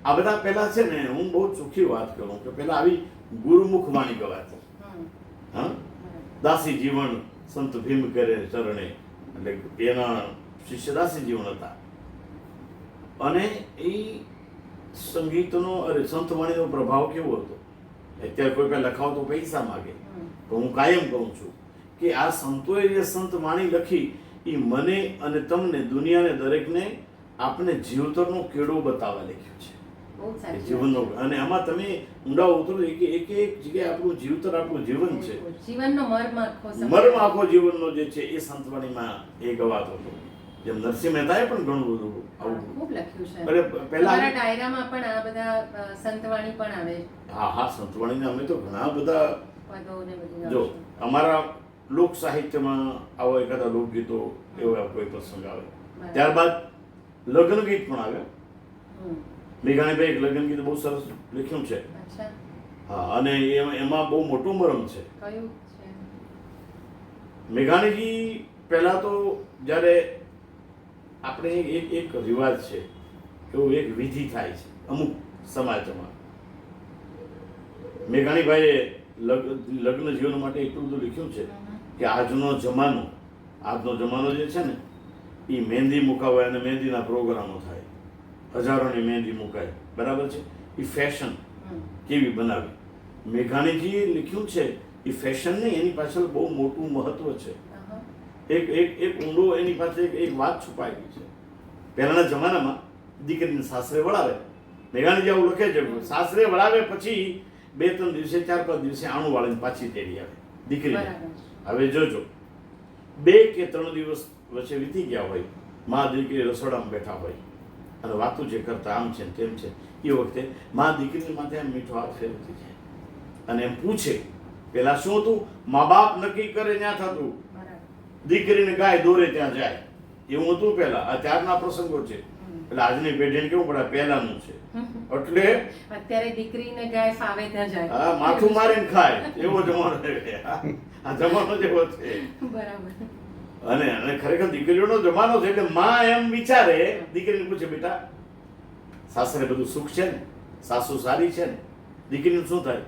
આ બધા પહેલા છે ને, હું બહુ ચોખ્ખી વાત કરું કે પહેલા આવી ગુરુમુખ વાણી ગવાતી. હા, દાસી જીવન સંત ભીમ કરે ચરણે, એટલે એના શિષ્ય દાસી જીવન હતા. અને એ સંગીતનો સંત વાણીનો પ્રભાવ કેવો હતો. અત્યારે કોઈ પણ લખાવ તો પૈસા માગે, તો હું કાયમ કહું છું કે આ સંતોએ જે સંત વાણી લખી એ મને અને તમને, દુનિયાને, દરેકને આપણે જીવતરનો કેળો બતાવવા લખ્યો છે. જીવનનો. અને આમાં તમે ઊંડા ઉતરો કે એક જગ્યાએ આપણું જીવતર, આપણું જીવન છે, જીવનનો મર્મ આખો જીવનનો જે છે એ સંતવાણીમાં એ ગવાતો હતો. જેમ નરસિંહ મહેતાએ પણ ઘણું બધું આવું ખૂબ લખ્યું છે. અરે પહેલા તમારા ડાયરામાં પણ આ બધા સંતવાણી પણ આવે. હા, સંતવાણીને અમે તો ઘણા બધા પદો ને બધું. જો અમારા લોક સાહિત્યમાં આવો એકાદા લોકગીતો એવા કોઈ પ્રસંગ આવે, ત્યારબાદ લગ્ન ગીત પણ આવે. મેઘાણીભાઈ એક લગ્ન ગીત બહુ સરસ લખ્યું છે. હા, અને એમાં બહુ મોટું મરમ છે. કયું છે? મેઘાણીજી પહેલા તો જ્યારે આપણે એક રિવાજ છે, એવું એક વિધિ થાય છે અમુક સમાજમાં. મેઘાણીભાઈએ લગ્ન જીવન માટે એટલું બધું લખ્યું છે કે આજનો જમાનો જે છે ને, એ મહેંદી મુકાવાય અને મહેંદીના પ્રોગ્રામો થાય, હજારોની મહેંદી મુકાય, બરાબર છે. એ ફેશન કેવી બનાવી, મેઘાણીજીએ લખ્યું છે. એ ફેશન નહીં, એની પાછળ બહુ મોટું મહત્વ છે. એક ઊંડો એની પાસે એક વાત છુપાયેલી છે. પહેલાના જમાનામાં દીકરીને સાસરે વળાવે, મેઘાણીજી આવું લખે છે, સાસરે વળાવે પછી 2-3 દિવસે, 4-5 દિવસે આણું વાળીને પાછી તેડી આવે દીકરી. હવે જોજો, 2 કે 3 દિવસ વચ્ચે વીતી ગયા હોય, મા દીકરી રસોડામાં બેઠા હોય અને વાતું જે કરતા આમ છે તેમ છે, એ વખતે મા દીકરીની માથે આમ મીઠો હાથ ફેરવતી જાય અને એમ પૂછે. પેલા શું હતું, મા બાપ નક્કી કરે ત્યાં થતું, દીકરીને ગાય દોરે ત્યાં જાય, એવું હતું પેલા. આ ત્યારના પ્રસંગો છે. એટલે આજની પેઢીને કેવું પડે, પહેલાનું છે. એટલે અત્યારે દીકરીને ગાય ફાવે ત્યાં જાય, હા, માથું મારીને ખાય, એવો જમાનો છે. આ જમાનો જેવો છે. બરાબર. અને ખરેખર દીકરીઓનો જમાનો છે. એટલે માં એમ વિચારે, દીકરીને પૂછે, બેટા સાસરે બધું સુખ છે ને, સાસુ સારી છે ને? દીકરીનું શું થાય,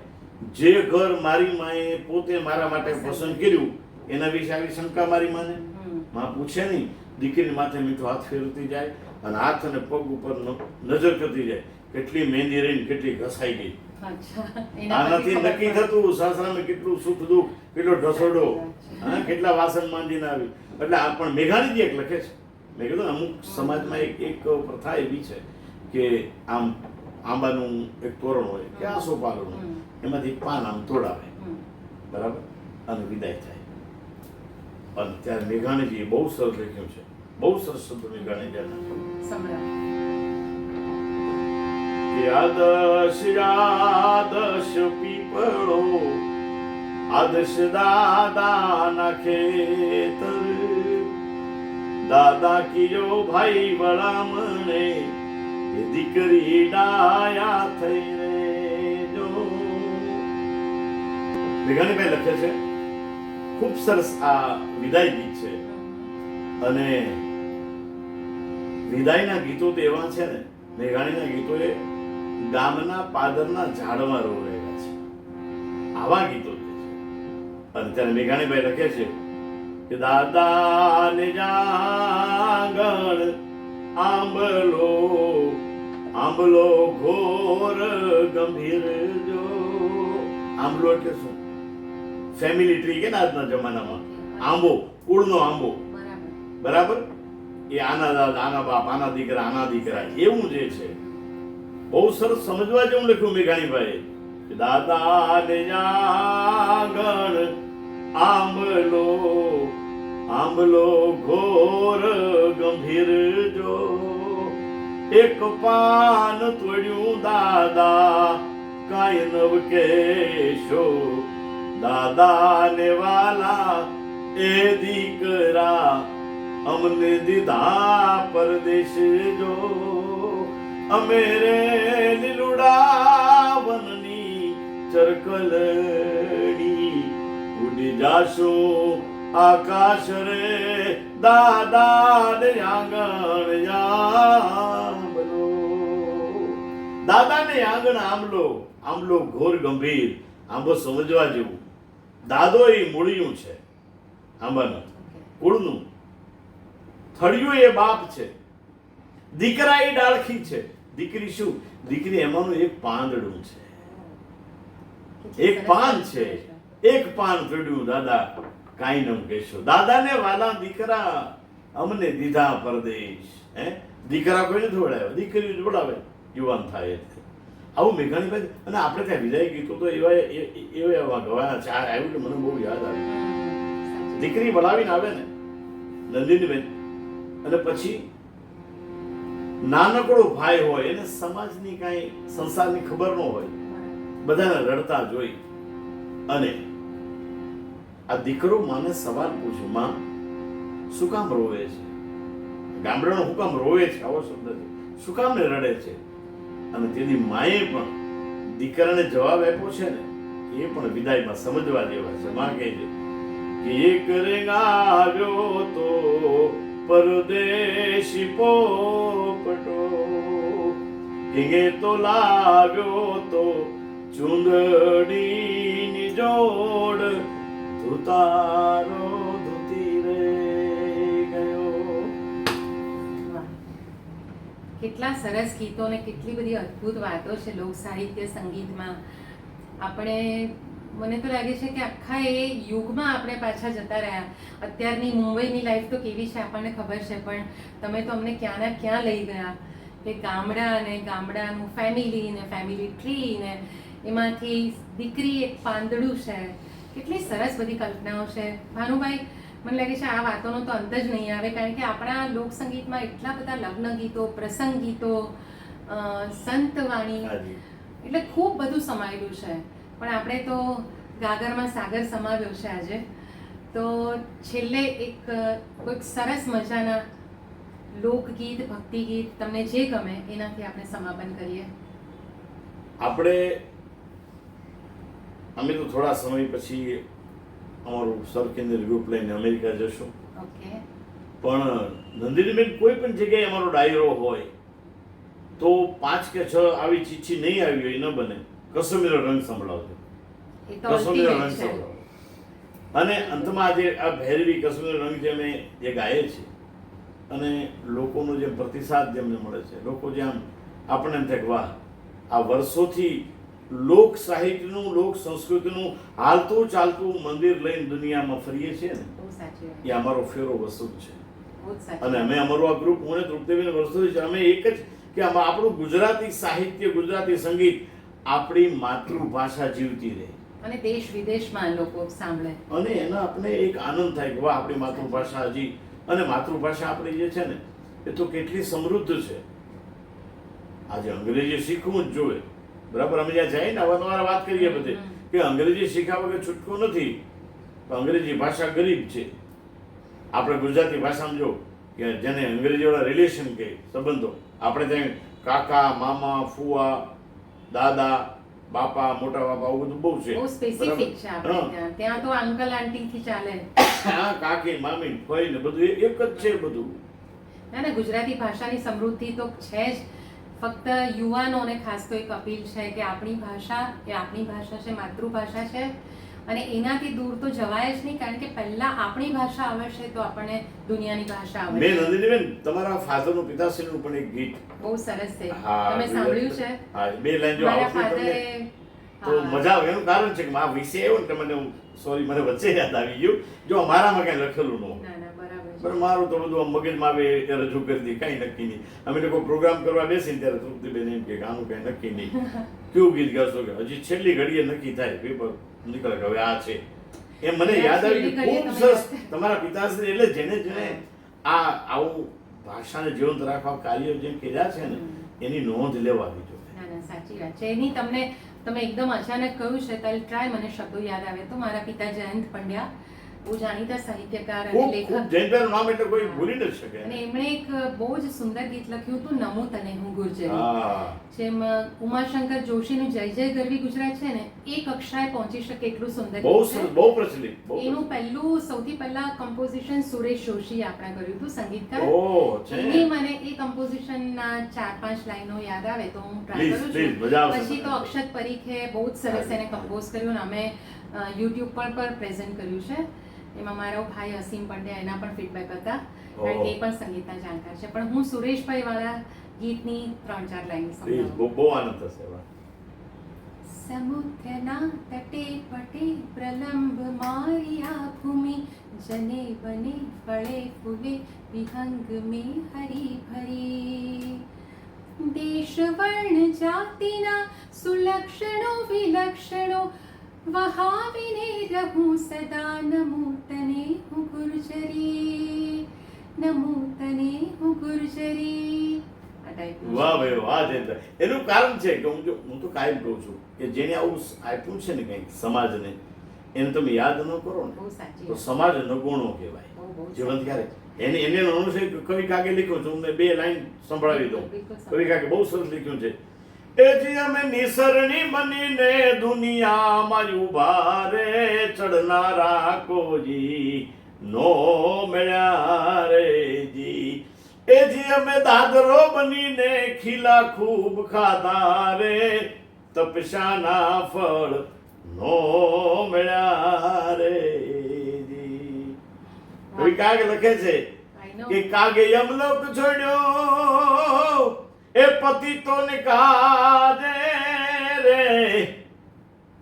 જે ઘર મારી માએ પોતે મારા માટે પસંદ કર્યું એના વિશે આવી શંકા મારી માને. માં પૂછે નહીં, દીકરીની માથે મીઠો હાથ ફેરવતી જાય અને હાથ અને પગ ઉપર નજર કરતી જાય, કેટલી મહેંદી રહીને કેટલી ઘસાઈ ગઈ. આનાથી નક્કી થતું સાસરામાં કેટલું સુખ દુઃખ, કેટલો ઢસોડો, કેટલા વાસણ માંજીને આવી. એટલે આ પણ મેઘાણીજી એક લખે છે. મેં કીધું અમુક સમાજમાં એક પ્રથા એવી છે કે આમ આંબાનું એક તોરણ હોય કે આસોપાલવનું, એમાંથી પાન આમ તોડાવે, બરાબર, અને વિદાય થાય. અને ત્યારે મેઘાણીજીએ બહુ સરસ લખ્યું છે, બહુ સરસ શબ્દ મેઘાણીજી. આદર્શ પીપળો, આદર્શ દાદાના ખેતર, દાદા કિયો ભાઈ વળામણે, એ દીકરી ડાયા થઈ રેજો. મેઘાણીભાઈ લખે છે, ખૂબ સરસ આ વિદાય ગીત છે. અને વિદાયના ગીતો તો એવા છે ને, મેઘાણીના ગીતો એ ગામના પાદરના ઝાડમાં રોવેલા છે, આવા ગીતો છે. અને ત્યારે મેઘાણીભાઈ લખે છે કે દાદા ને જાગણ આંબલો, આંબલો ઘોર ગંભીર જો. આંબલો એટલે શું? ફેમિલી ટ્રી કે આજના જમાનામાં આંબો, કુળનો આંબો, બરાબર. એ આના દાદા, આના બાપ, આના દીકરા, આના દીકરા, એવું જે છે. બહુ સરસ સમજવા જેવું લખ્યું મેઘાણીભાઈ. દાદા ને જાગણ આંબલો, આંબલો ઘોર ગંભીર જો. એક પાન તોડ્યું દાદા, કાંઈ નવ કેશો. દાદા ને વાલા એ દીકરા, અમને દીધા પરદેશ જો. અમે રે લીલુડા વનની ચરકલડી, ઉડી જાશું આકાશ રે દાદા ને આંગણ આંબલો. દાદા ને આંગણ આંબલો. આંબલો ઘોર ગંભીર, આંબો સમજવા જેવું. દાદો એ મૂળિયું છે આંબાનું, કુળનું. થળિયું એ બાપ છે, દીકરા એ ડાળખી છે. દીકરી શું? દીકરી એમાંનું એક પાંદડું છે, એક પાન છે. એક પાન તોડ્યું દાદા કાંઈ ન કહેશો. દાદાને વાલા દીકરા અમને દીધા પરદેશ. હે, દીકરા કોઈ નથી વડાવ્યા, દીકરીઓ જ વડાવે યુવાન થાય એટલે. આવું મેઘાણીભાઈ. અને આપણે ત્યાં વિદાય ગીતો તો એવા ગવાયા છે. આવ્યું કે મને બહુ યાદ આવ્યું. દીકરી વડાવીને આવે ને નંદિનીબેન, અને પછી નાનકડો ભાઈ હોય, એને સમાજની કાંઈ સંસારની ખબર ન હોય, બધાને રડતા જોઈ અને આ દીકરો માને સવાલ પૂછ્યો, માં શું કામ રોવે છે? ગામડાનો શું કામ રોવે છે? આવો શબ્દ છે. શું કામ ને રડે છે? અને તેથી માએ પણ દીકરાને જવાબ આપ્યો છે ને, એ પણ વિદાયમાં સમજવા જેવા છે. માં કહે છે કે એક રેંગાવ્યો તો પરદેશી પોપટો, કે તો લાવ્યો તો ચુંદડીની જોડ, ધુતારો ધુતી રે ગયો. કેટલા સરસ ગીતો અને કેટલી બધી અદ્ભુત વાતો છે લોક સાહિત્ય સંગીતમાં. આપણે, મને તો લાગે છે કે આખા એ યુગમાં આપણે પાછા જતા રહ્યા. અત્યારની મુંબઈની લાઈફ તો કેવી છે આપણને ખબર છે, પણ તમે તો અમને ક્યાંના ક્યાં લઈ ગયા. કે ગામડા અને ગામડાનું ફેમિલી ને ફેમિલી ટ્રી ને એમાંથી દીકરી એક પાંદડું છે. કેટલી સરસ બધી કલ્પનાઓ છે ભાનુભાઈ. મને લાગે છે આ વાતોનો તો અંત જ નહીં આવે, કારણ કે આપણા લોકસંગીતમાં એટલા બધા લગ્ન ગીતો, પ્રસંગ ગીતો, સંતવાણી, એટલે ખૂબ બધું સમાયેલું છે. પણ આપણે તો ગાગરમાં સાગર સમાવ્યો છે આજે. તો છેલ્લે એક કોઈક સરસ મજાના લોકગીત, ભક્તિ ગીત, તમને જે ગમે એનાથી આપણે સમાપન કરીએ. અમે તો થોડા સમય પછી અમારું સર કેન્દ્ર ગ્રુપ લઈને અમેરિકા જશું. ઓકે. પણ નંદિનીબેન, કોઈ પણ જગ્યાએ અમારો ડાયરો હોય તો 5 કે 6 આવી ચિઠ્ઠી નહીં આવી હોય, ન બને, કસમીરો રંગ સંભળાવજો. એ તો કસમીરો રંગ ultimate છે. સંભળાવો. અને અંતમાં આજે આ ભૈરવી કસમીરો રંગ જે અમે જે ગાઈએ છીએ, અને લોકોનો જે પ્રતિસાદ જેમને મળે છે, લોકો જે આમ આપણને એમ થાય કે વાહ, આ વર્ષોથી લોક સાહિત્યનું, લોક સંસ્કૃતિનું હાલતું ચાલતું મંદિર લઈને દુનિયામાં ફરીએ છીએ ને, બહુ સાચી વાત. એ અમારો ફેરો વસ્તુ છે. બહુ જ સાચી અને વાત. અમે અમારું આ ગ્રુપ, હું ને તૃપ્તિબેન વર્ષોથી છે, અમે એક જ કે આપણું ગુજરાતી સાહિત્ય, ગુજરાતી સંગીત, આપણી માતૃભાષા જીવતી રહે અને દેશ વિદેશમાં લોકો સાંભળે, અને એનો આપણે એક આનંદ થાય કે વાહ, આપણી માતૃભાષા હજી. અને માતૃભાષા આપણી જે છે ને, એ તો કેટલી સમૃદ્ધ છે. આજે અંગ્રેજી શીખવું જ જોઈએ, બરાબર. અમે જ્યાં જઈએ ને અવારનવાર વાત કરીએ બધે કે અંગ્રેજી શીખ્યા વગર છૂટકો નથી. તો અંગ્રેજી ભાષા ગરીબ છે. આપણે ગુજરાતી ભાષામાં જો કે જેને અંગ્રેજીવાળા રિલેશન કહે, સંબંધો, આપણે ત્યાં કાકા, મામા, ફુવા, દાદા, બાપા, મોટા બાપા, આવું બધું બહુ છે. બહુ સ્પેસિફિક છે આપણે ત્યાં. ત્યાં તો અંકલ આંટી થી ચાલે. હા, કાકી, મામી, ફઈ ને બધું એક જ છે બધું. ના, ગુજરાતી ભાષાની સમૃદ્ધિ તો છે જ. ફક્ત યુવાનોને ખાસ તો એક અપીલ છે કે આપણી ભાષા એ આપણી ભાષા છે, માતૃભાષા છે, અને એનાથી દૂર તો જવાય જ નહીં, કારણ કે પહેલા આપણી ભાષા આવડશે તો આપણને દુનિયાની ભાષા આવડશે. મેં નંદિનીબેન તમારા ફાધરનું, પિતાશ્રીનું પણ એક ગીત બહુ સરસ છે, હા, તમે સાંભળ્યું છે? હા, 2 લાઈન જો મારા આવડતી તમને ફાધરે તો મજા આવે. એનું કારણ છે કે આ વિષય આવ્યો ને, મને સોરી, મને વચ્ચે યાદ આવી ગયું. જો અમારામાં કઈ લખેલું ન હોય, ના ના, બરાબર છે. પણ મારું તો બધું મગજમાં આવે એ રજૂ કરી દે, કઈ નક્કી નહીં. અમે લોકો પ્રોગ્રામ કરવા બેસીને ત્યારે તૃપ્તિબેન એમ કે આનું કઈ નક્કી નહીં, કેવું ગીત ગાશો? કે હજી છેલ્લી ઘડીએ નક્કી થાય, પેપર નીકળે કે હવે આ છે. એમ મને યાદ આવી કે ખૂબ સરસ તમારા પિતાશ્રી, એટલે જેને જેને આ આવું ભાષાને જીવંત રાખવા કાર્ય જેમ કર્યા છે ને, એની નોંધ લેવાની જોઈએ. ના ના, સાચી વાત છે. એની તમે એકદમ અચાનક કહ્યું છે, તો ટ્રાય, મને શબ્દો યાદ આવે તો મારા પિતા જયંત પંડ્યા, બહુ જાણીતા સાહિત્યકાર અને ખૂબ લેખક. ખૂબ જયંતભાઈનું નામ એટલે કોઈ ભૂલી નથી શકે. અને એમણે એક બહુ જ સુંદર ગીત લખ્યું હતું, નમો તને હું ગુર્જરી. હા, જેમ ઉમાશંકર જોશીનું જય જય ગરવી ગુજરાત છે ને, એ કક્ષાએ પહોંચી શકે એટલું સુંદર બહુ ગીત છે. સરસ, બહુ પ્રચલિત, બહુ એનું પહેલું સૌથી પહેલા કમ્પોઝિશન સુરેશ જોશી આપણા કર્યું હતું, સંગીતકાર. ઓહ, છે. એની મને એ કમ્પોઝિશનના 4-5 લાઈનો યાદ આવે તો હું ટ્રાય Please, કરું please, છું. મજા આવશે પછી તો મને. અક્ષત પરીખે બહુ જ સરસ એને કમ્પોઝ કર્યું અને અમે યુટ્યુબ પર પણ પ્રેઝન્ટ કર્યું છે. એમાં મારો ભાઈ અસીમ પંડ્યા એના પણ ફીડબેક હતા, કારણ કે એ પણ સંગીતના જાણકાર છે. પણ હું સુરેશભાઈ વાળા ગીતની 3-4 લાઈન Please, સમજાવું. બહુ બહુ આનંદ થશે. વાહ. સમુદ્રના તટે પટે પ્રલંબ મારિયા ભૂમિ, જને બને ફળે ફૂલે વિહંગ में હરી ભરી. દેશ વર્ણ જાતિના સુલક્ષણો વિલક્ષણો વહાવીને રહું સદા, નમો તને હું ગુર્જરી, નમો તને હું ગુર્જરી. આ ટાઈપનું વાહ છે. ભાઈ વાહ જયંતભાઈ. એનું કારણ છે કે હું તો કાયમ કહું છું કે જેને આવું આપ્યું છે ને કંઈક સમાજને, એને તમે યાદ ન કરો ને બહુ સાચી તો વાત. સમાજ નગુણો કહેવાય. બહુ જીવન ક્યારે એને અનુસરી કવિ કાકે લખ્યું છે. હું 2 લાઈન સંભળાવી દઉં. બિલકુલ કવિ કાકે બહુ સરસ લખ્યું છે. એ જી અમે નિસરણી બનીને દુનિયામાં ઉભા રે, ચડનારા કોઈ નો મળ્યા રે જી. એ જી અમે દાદરો બનીને ખીલા ખૂબ ખાધા રે, તપસ્યાના ફળ નો મળ્યા રે જી. કવિ કાગ લખે છે I know. કે કાગે યમલોક છોડ્યો એ પતિતો ને કાજે રે,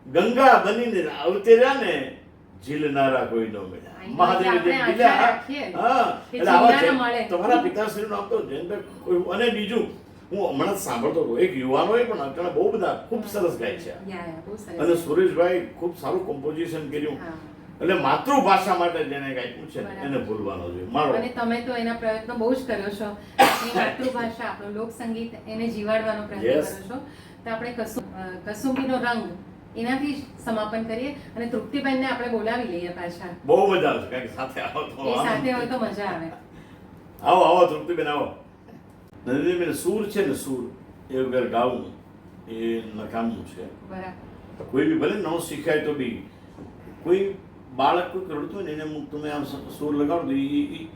ગંગા બનીને અવતર્યા ને ઝીલનારા કોઈ નો મળ્યા. આપણે આશા રાખીએ કે એટલે આવા છે. ઝીલનારા મળે. તમારા પિતાશ્રીનું નામ તો જયંતભાઈ. અને બીજું હું હમણાં જ સાંભળતો હતો, એક યુવાનોએ પણ અત્યારે બહુ બધા ખૂબ સરસ ગાય છે. બહુ સરસ. અને સુરેશભાઈ ખૂબ સારું કમ્પોઝિશન કર્યું. હા. એટલે માતૃભાષા માટે જેને ગાયું છે ને, એને ભૂલવાનો જોઈએ મારો. અને તમે તો એના પ્રયત્નો બહુ જ કર્યો છો. આપણી માતૃભાષા, આપણું લોક સંગીત એને જીવાડવાનો પ્રયત્ન Yes. કરો છો. તો આપણે કસુંબીનો રંગ એનાથી જ સમાપન કરીએ અને તૃપ્તિબેનને આપણે બોલાવી લઈએ પાછા. બહુ મજા આવશે કારણ કે સાથે આવો તો એ સાથે હોય આનંદ. તો મજા આવે. આવો આવો તૃપ્તિબેન આવો. નંદીબેન સૂર છે ને, સૂર એ વગર ગાવું એ નકામું છે. બરાબર. કોઈ બી ભલે ન શીખાય તો બી કોઈ બાળક કોઈ રડતું હોય ને એને તમે આમ સૂર લગાડો તો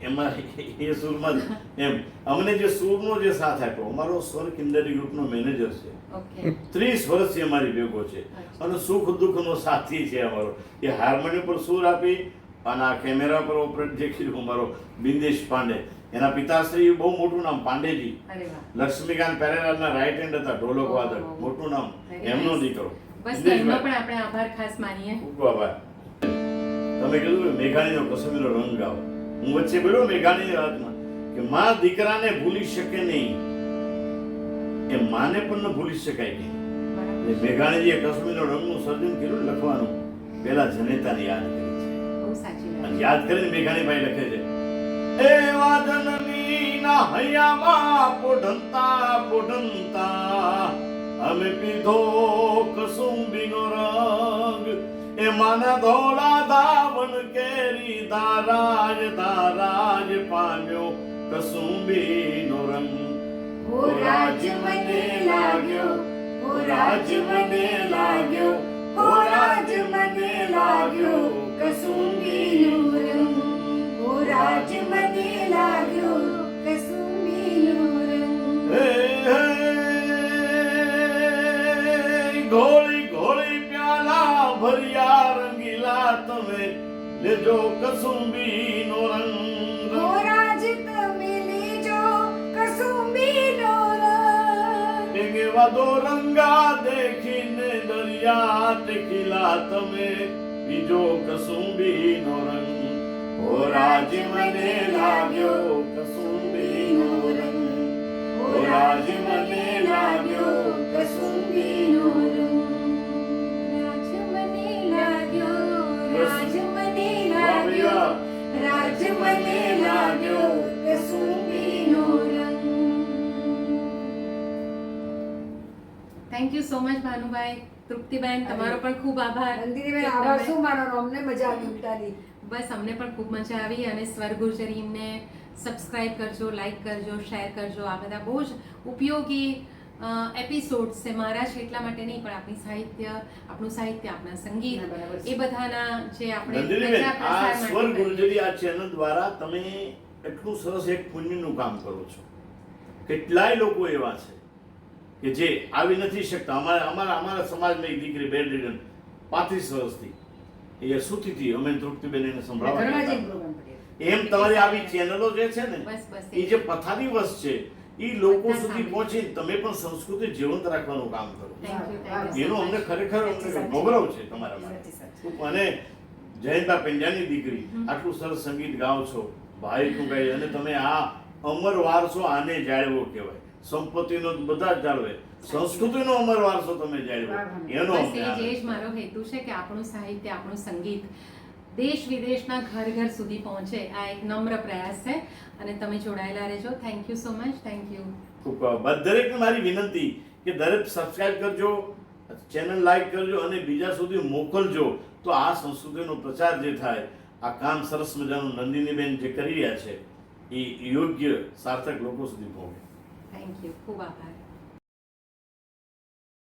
એમાં એ સૂરમાં જ એમ. અમને જે સૂરનો જે સાથ આપ્યો, અમારો સ્વર કિંદરી ગ્રુપનો મેનેજર છે, ઓકે. 30 વર્ષથી અમારી ભેગો છે અને સુખ દુઃખનો સાથી છે અમારો. એ હાર્મોનિયમ પર સૂર આપી અને આ કેમેરા પર ઓપરેટ જે કર્યું અમારો બિંદેશ પાંડે. એના પિતાશ્રી બહુ મોટું નામ પાંડેજી, અરે વાહ. લક્ષ્મીકાંત પેરેલાલના રાઈટ હેન્ડ હતા, ઢોલક વાદક, મોટું નામ. Very એમનો nice. દીકરો બસ બિંદેશભાઈ. એમનો પણ આપણે આભાર ખાસ માનીએ. ખૂબ આભાર. તમે કીધું કે મેઘાણીનો કસમીનો રંગ ગાઓ. હું વચ્ચે બોલ્યો મેઘાણીની વાતમાં કે માં દીકરાને ભૂલી શકે નહીં, એ માને પણ ન ભૂલી શકાય નહીં. બરાબર. એટલે મેઘાણીજીએ કસમીનો રંગનું સર્જન કર્યું ને લખવાનું, પહેલા જનેતાને યાદ કરી છે. બહુ સાચી વાત. અને યાદ કરીને મેઘાણીભાઈ લખે છે, એવા જનનીના હૈયામાં પોઢંતા અમે પીધો કસુંબીનો રંગ, એ માના ધોળા ધાવણ કેરી ધારાજ પામ્યો કસુંબીનો રંગ. ઓ રાજ મને લાગ્યો, ઓ રાજ મને લાગ્યો, ઓ રાજ મને લાગ્યો કસુંબીનો રંગ, ઓ રાજ મને લાગ્યો કસુંબીનો રંગ. હે હે ઘોળી ઘોળી પ્યાલા ભર્યા રંગીલા તમે લેજો કસુંબીનો રંગ. ઓ રાજ તમે લેજો કસુંબીનો રંગ. એવા દો રંગા દેખીને દરિયા ટેકીલા તમે બીજો કસુંબીનો રંગ. ઓ રાજ મને લાગ્યો કસુંબીનો રંગ, ઓ રાજ મને લાગ્યો કસુંબીનો રંગ. રાજ મને લાગ્યો, રાજ મને લાગ્યો, રાજ મને લાગ્યો કસુંબીનો રંગ. Thank you so much Bhanubhai. Triptiben તમારો પણ ખૂબ આભાર. નંદિનીબેન આભાર શું માનો, અમને મજા આવી ઉલટાની. બસ અમને પણ ખૂબ મજા આવી અને સ્વર ગુર્જરીને સબસ્ક્રાઇબ કરજો, લાઈક કરજો, શેર કરજો. આ બધા બહુ જ ઉપયોગી એપિસોડ્સ છે મારા જ એટલા માટે નહીં, પણ આપણું સાહિત્ય, આપણા સંગીત, બરાબર છે. એ બધાના જે આપણે નંદિનીબેન, પ્રચાર આ પ્રસાર સ્વર માટે ગુર્જરી આ ચેનલ દ્વારા તમે એટલું સરસ એક પુણ્યનું કામ કરો છો. કેટલાય લોકો એવા છે કે જે આવી નથી શકતા. અમારા સમાજમાં એક દીકરી બેડરીડન 35 વર્ષથી એ સૂતી હતી, અમે તૃપ્તિબેન એને સંભળાવવા ઘરમાં ગયા જઈને હતા. પ્રોગ્રામ કરીએ. એમ તમારી આવી ચેનલો જે છે ને, બસ બસ એ જે પથારીવશ છે એ લોકો બધા સુધી સાંભળે. પહોંચી તમે પણ સંસ્કૃતિ જીવંત રાખવાનું કામ કરો. Thank you, thank you so એનું અમને much. ખરેખર ગૌરવ છે તમારા માટે. સાચી. અને જયંતા પેંજાની દીકરી આટલું સરસ સંગીત ગાઓ છો, ભાઈનું ગાય, અને તમે આ અમર વારસો આને જાળવો કહેવાય. સંપત્તિનો બધા જ જાળવે, સંસ્કૃતિનો અમર વારસો તમે જાળવો, એનો બસ અમને એ આનંદ જ છે. મારો હેતુ છે કે આપણું સાહિત્ય, આપણું સંગીત દેશ વિદેશના ઘર ઘર સુધી પહોંચે. આ એક નમ્ર પ્રયાસ છે અને તમે જોડાયેલા રહેજો. Thank you so much. Thank you. ખૂબ દરેકને મારી વિનંતી કે દરેક સબસ્ક્રાઇબ કરજો, ચેનલ લાઈક કરજો અને બીજા સુધી મોકલજો. તો આ સંસ્કૃતિનો પ્રચાર જે થાય, આ કામ સરસ મજાનું નંદિનીબેન જે કરી રહ્યા છે એ યોગ્ય સાર્થક લોકો સુધી પહોંચે. Thank you. ખૂબ આભાર.